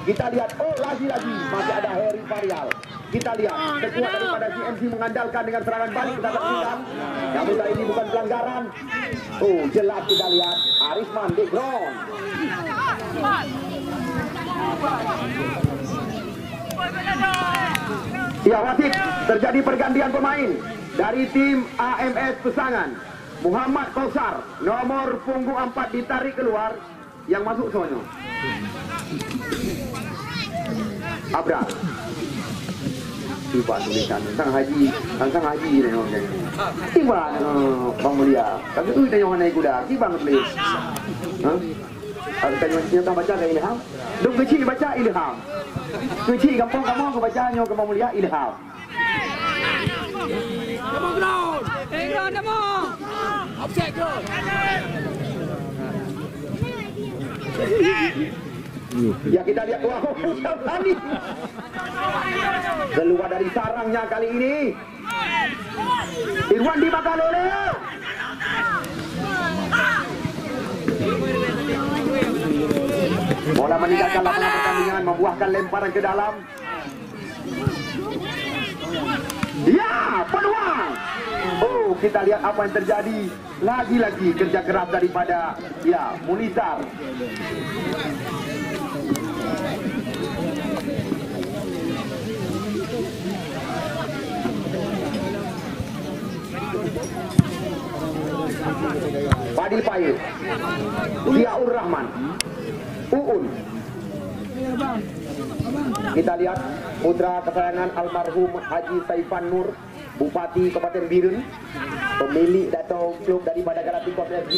[SPEAKER 1] Kita lihat, oh lagi-lagi masih ada Heri Varial. Kita lihat sekuat daripada CMC mengandalkan dengan serangan balik kita saksikan. Namun kali ini bukan pelanggaran. Oh, jelas kita lihat Arifman di ground. Ya, wasit, terjadi pergantian pemain dari tim AMS Pesangan. Muhammad Kausar, nomor punggung 4 ditarik keluar, yang masuk Sonyo. Abra. Tiba tulisan tentang haji ni orang. Tiba Bang Mulia. Tapi tu kita yang naik kuda, tiba ngelis. Kalau kita baca ke Ilham, duk kecil baca Ilham. Kecil kampung kamu aku bacanya ke Bang Mulia Ilham.
[SPEAKER 3] Come on, ground! Hey, ground, come on! Offset, ground!
[SPEAKER 1] Ya kita lihat, wow, tadi keluar dari sarangnya kali ini. Irwandi Makalele. Bola meninggalkan lapangan pertandingan, membuahkan lemparan ke dalam. Ya, peluang. Oh, kita lihat apa yang terjadi. Lagi-lagi kerja keras daripada Munizar. Fadil Payet, Ziaur Rahman, Uun. Kita lihat putra kesayangan almarhum Haji Saifan Nur, Bupati Kabupaten Birun, pemilik atau klub daripada Galati FC.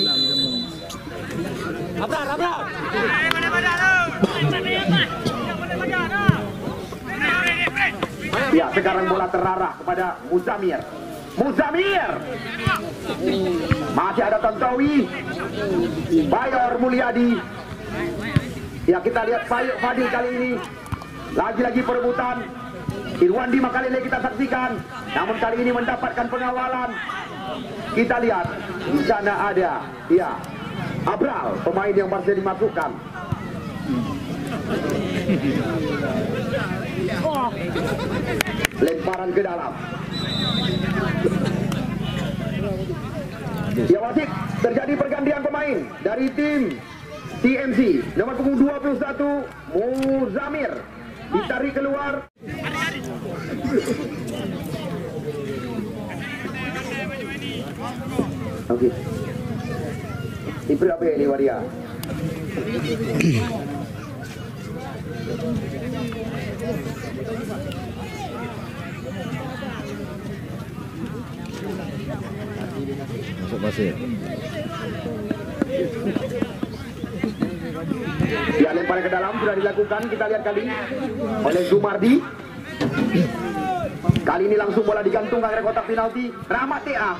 [SPEAKER 1] Ya, sekarang bola terarah kepada Muzamir. Masih ada Tontowi, Bayor Mulyadi. Ya, kita lihat Fadil kali ini. Lagi-lagi perebutan. Irwandi Makalele kita saksikan. Namun kali ini mendapatkan pengawalan. Kita lihat di sana ada Abral, pemain yang baru dimasukkan. Lemparan ke dalam. Ya, wasit, terjadi pergantian pemain dari tim TMC. Nomor punggung 21 Muzamir ditarik keluar. Oke. Ibra ini waria.
[SPEAKER 4] Masuk pasir.
[SPEAKER 1] Ya, lemparan ke dalam sudah dilakukan, kita lihat kali oleh Zumardi. Kali ini langsung bola digantungkan ke kotak penalti. Rahmat TA,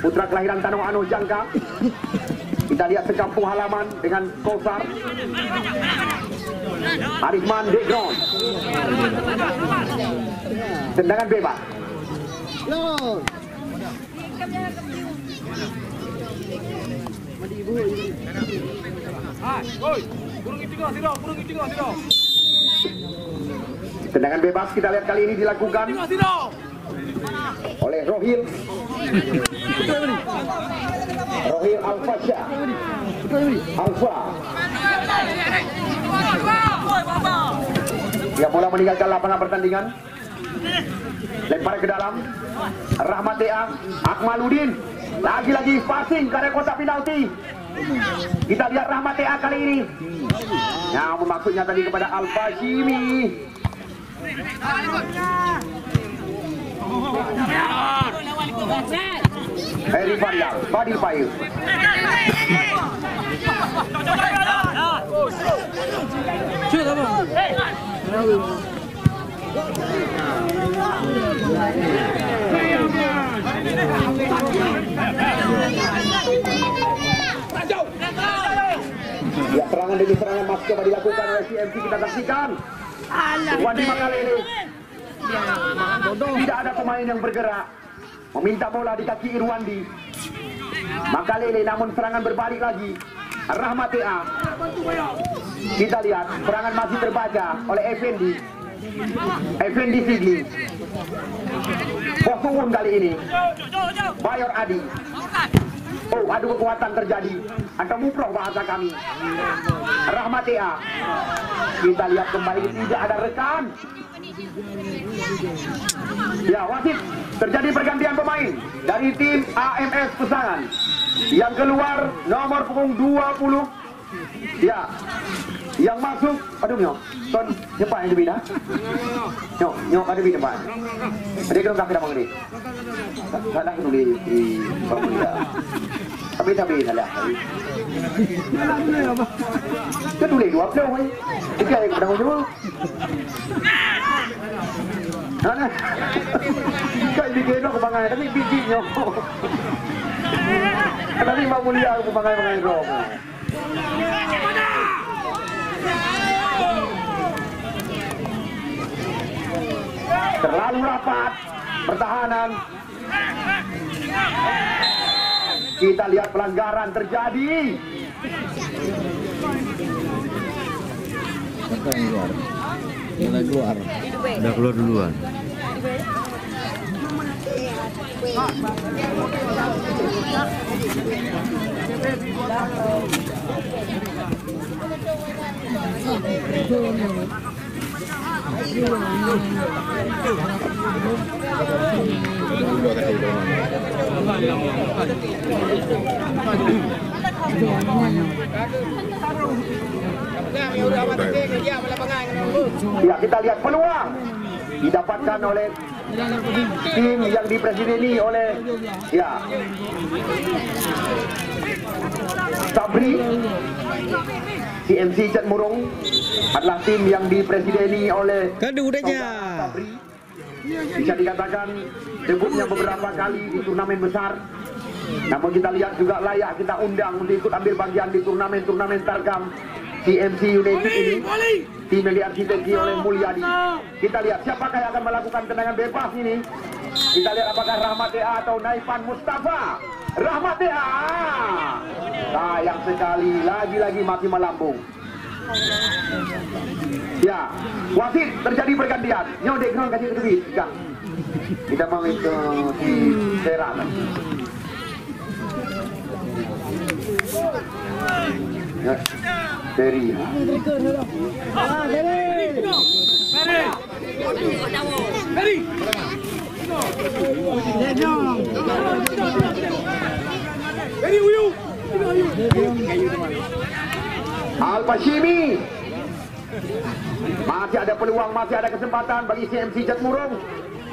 [SPEAKER 1] putra kelahiran Tanah Ano Jangka. Kita lihat sekampung halaman dengan Kosar. Arisman Degron. Tendangan bebas. Tendangan bebas kita lihat kali ini dilakukan oleh Rohil Alfasha. Ya, bola meninggalkan lapangan pertandingan. Lemparan ke dalam. Rahmat TA, Akmaludin. Lagi-lagi passing ke area kotak penalti. Kita lihat Rahmat TA kali ini. Nah, maksudnya tadi kepada Al-Fashimi. Heri Faryal, Fadil Payet. Ya, serangan demi serangan masih coba dilakukan oleh CMC, kita saksikan. Irwandi Makalele. Tidak ada pemain yang bergerak. Meminta bola di kaki Irwandi Makalele, namun serangan berbalik lagi. Rahmat TA. Kita lihat serangan masih terbaca oleh Effendi Sigli. Posuun kali ini Bayor Adi. Oh, adu kekuatan terjadi. Atau muproh bahasa kami. Rahmat TA. Kita lihat kembali tidak ada rekan. Ya, wasit, terjadi pergantian pemain dari tim AMS Pesangan. Yang keluar nomor punggung 20. Ya, yang masuk, aduh nyok, ton nyepak yang dibina. Nyok ada di depan. Ada kalau kaki damang ini. Salah tulis di pemuda. Tapi salah. Kan tulis dua puluh, woi. Tiga yang pedang ujung. Mana? Kayak bikin aku bangai, tapi bijinya. Tapi Mbak Mulia aku bangai roh. Terlalu rapat pertahanan. Kita lihat pelanggaran terjadi.
[SPEAKER 4] Siapa yang keluar? Udah keluar. Udah keluar duluan.
[SPEAKER 1] Ya, kita lihat peluang didapatkan oleh tim yang dipresideni oleh Sabri. CMC Cat Murung adalah tim yang dipresideni oleh Sabri. Bisa dikatakan debutnya beberapa kali di turnamen besar. Namun kita lihat juga layak kita undang untuk ikut ambil bagian di turnamen-turnamen Tarkam CMC United ini. Tim yang diarsiteki oleh Mulyadi. Kita lihat siapakah yang akan melakukan tendangan bebas ini. Kita lihat apakah Rahmat Dea atau Naifan Mustafa. Rahmat Dea. Sayang sekali, lagi-lagi mati melambung. Ya, wasit terjadi pergantian. Nyodek non kasih kedui. Kita mau itu di Serang. Ya, Terry. Al-Pashimi. Masih ada peluang, masih ada kesempatan bagi CMC Cat Murung.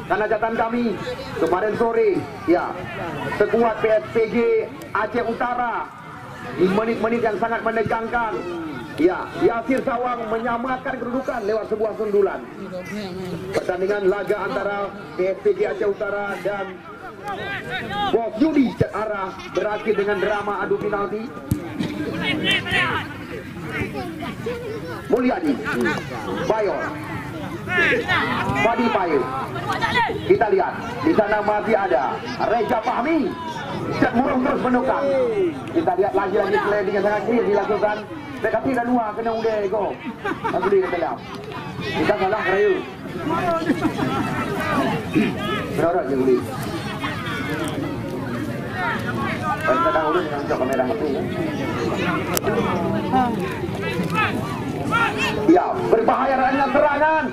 [SPEAKER 1] Karena catatan kami kemarin sore, ya, sekuat PSPG Aceh Utara di menit-menit yang sangat menegangkan. Ya, Yasir Sawang menyamakan kedudukan lewat sebuah sundulan. Pertandingan laga antara PSPG Aceh Utara dan Bos Yudi Cat Arah berakhir dengan drama adu penalti. Mulyadi, Bayor, Padi Payu. Kita lihat di sana masih ada Reza Fahmi. Cat Murung terus menukar. Kita lihat lagi-lagi sliding yang sangat clear dilakukan. Dekati dan dua kena udah go. Aku di dalam. Kita salah kerayu. Berapa je guli? Kita dah urus dengan cok kamera HP ya. Ya, berbahaya dengan serangan.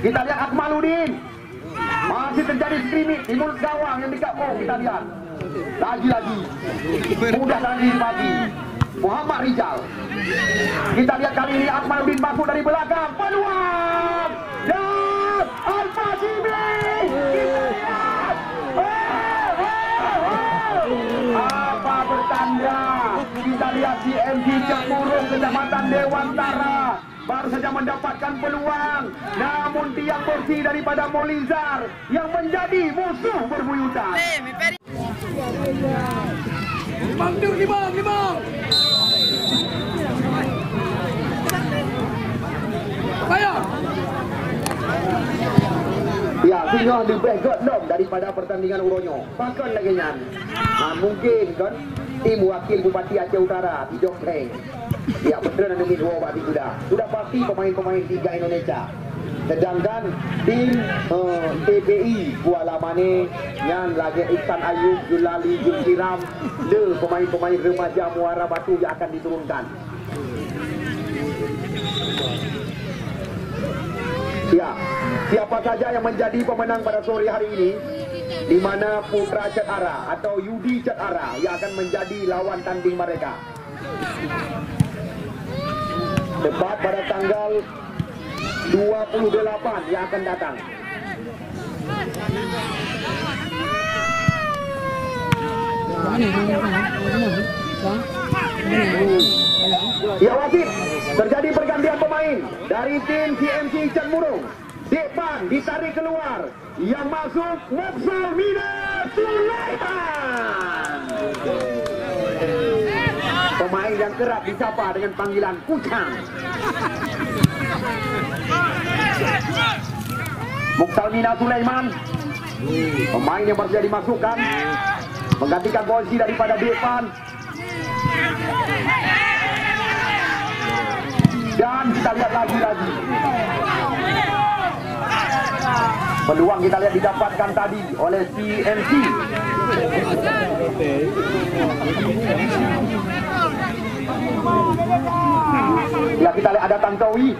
[SPEAKER 1] Kita lihat Akmaluddin. Masih terjadi skrimming di mulut gawang yang dekat pom. Kita lihat lagi-lagi mudah dan dipati Muhammad Rizal. Kita lihat kali ini Akmaluddin masuk dari belakang. Peluang dan Al-Fashimi. Kita lihat apa bertanda. Kita lihat CMC Cat Murung Kecamatan Dewantara baru saja mendapatkan peluang, namun tiang bersih daripada Molizar yang menjadi musuh berbuyutan. Limang. Ya, tinggal di background dom daripada pertandingan Uronyo. Bahkan lagi nyan. Nah, mungkin kan tim wakil Bupati Aceh Utara di Jongpeng. Ya, betul ada dua berarti sudah pasti pemain-pemain tiga Indonesia. Sedangkan tim TPI Kuala Mane yang lagi Ikan Ayub, Julali, Julkiram, pemain-pemain remaja Muara Batu yang akan diturunkan. Ya, siapa saja yang menjadi pemenang pada sore hari ini, di mana Putra Cat Arah atau Yudi Cat Arah yang akan menjadi lawan tanding mereka. Debat pada tanggal 28 yang akan datang. Ya, wasit, terjadi pergantian pemain dari tim CMC Cat Murung. Depan ditarik keluar. Yang masuk Moksalmina Sulaiman. Pemain yang kerap disapa dengan panggilan Kucang. Moksalmina Sulaiman, pemain yang baru saja dimasukkan, menggantikan posisi daripada Depan. Dan kita lihat lagi-lagi peluang kita lihat didapatkan tadi oleh TMC. Ya, kita lihat ada Tantowi.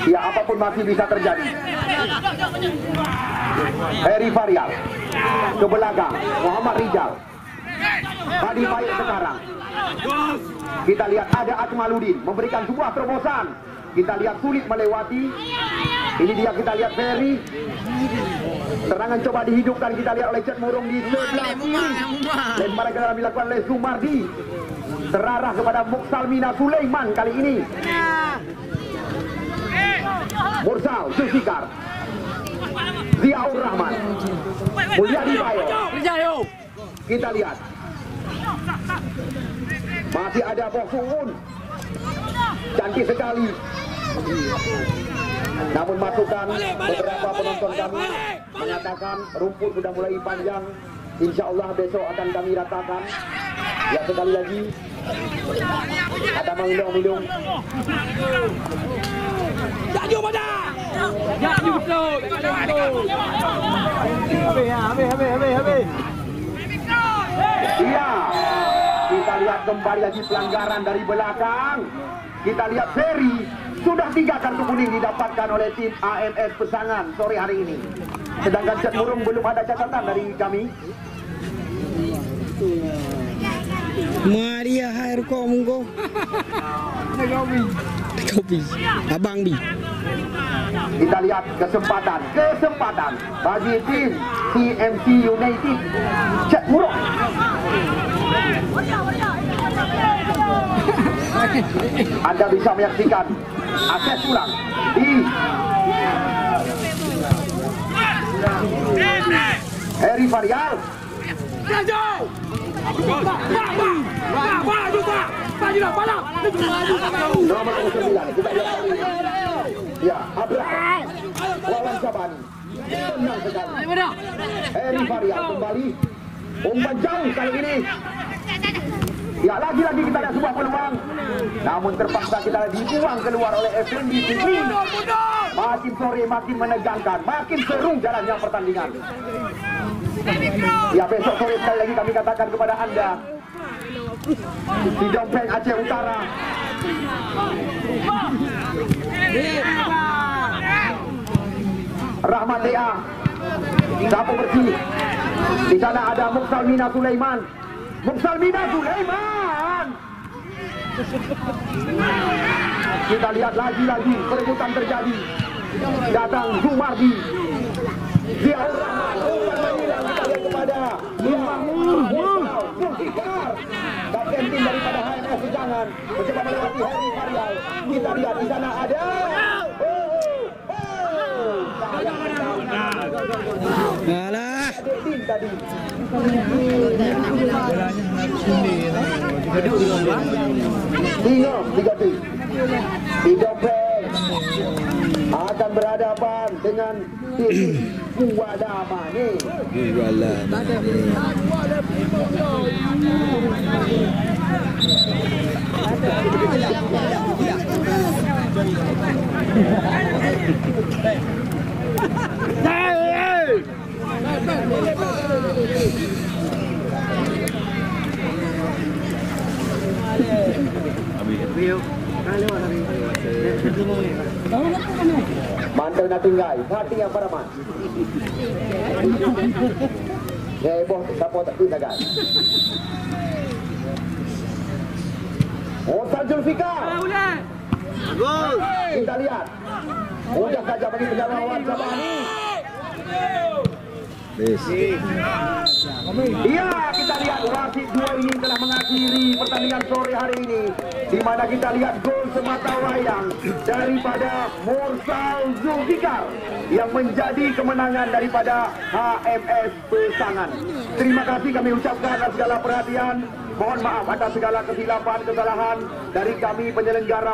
[SPEAKER 1] Ya, apapun masih bisa terjadi. Heri Varial ke belakang, Muhammad Rizal. Hadi baik sekarang. Kita lihat ada Akmaludin memberikan sebuah terobosan. Kita lihat sulit melewati. Ini dia, kita lihat Ferry. Serangan coba dihidupkan, kita lihat oleh Cek Murung di sebelah kiri. Lemparan ke dalam dilakukan oleh Sumardi. Terarah kepada Moksalmina Sulaiman kali ini. Mursal Zulfikar, Ziaur Rahman, Mulyadi Bayo. Kita lihat masih ada Bosuun, cantik sekali. Namun masukan beberapa penonton kami mengatakan rumput sudah mulai panjang. Insya Allah besok akan kami ratakan. Ya, sekali lagi ada mengilung-ilung.
[SPEAKER 5] Jaju pada. Jaju betul. Habis.
[SPEAKER 1] Iya, kita lihat kembali lagi pelanggaran dari belakang. Kita lihat Ferry, sudah 3 kartu kuning didapatkan oleh tim AMS Pesangan sore hari ini. Sedangkan Cek Murung belum ada catatan dari kami.
[SPEAKER 3] Maria Hair Komgo. Kopi. Abang Bi.
[SPEAKER 1] Kita lihat kesempatan bagi tim TMC United. Cek Murung. Anda bisa menyaksikan akses ulang di Heri Varial. Nomor 9 kita lihat kali ini. Ya, Abraham lawan Sabani. Tenang sekali. Heri Varial kembali. Umpan jauh kali ini. Ya, lagi-lagi kita lihat sebuah peluang. Namun terpaksa kita dibuang keluar oleh Effendi Fikri. Makin sore makin menegangkan, makin seru jalannya pertandingan. Ya, besok sore sekali lagi kami katakan kepada Anda di Dompeng Aceh Utara. Rahmat Dea, sapu bersih. Di sana ada Moksalmina Sulaiman. Kita lihat lagi-lagi perebutan terjadi. Datang Zumardi. Ziaur Rahman. Kita lihat kepada Zulfikar. Kapten tim daripada HMS Pesangan mencoba melewati Heri Varial. Kita lihat di sana ada
[SPEAKER 3] Alah.
[SPEAKER 1] tadi. Bingung 3 tim. Di Dompeng akan berhadapan dengan tim Kuadamani. Mandel na tinggal, hati yang paraman. Heboh sapot tindagan. Mursal Zulfikar. Kita lihat. Mudah saja bagi penjarawan Sabani. Iya, kita lihat wasit 2 ini telah mengakhiri pertandingan sore hari ini, di mana kita lihat gol semata wayang daripada Mursal Zulfikar yang menjadi kemenangan daripada HMS Pesangan. Terima kasih kami ucapkan atas segala perhatian. Mohon maaf atas segala kesilapan, kesalahan dari kami penyelenggara.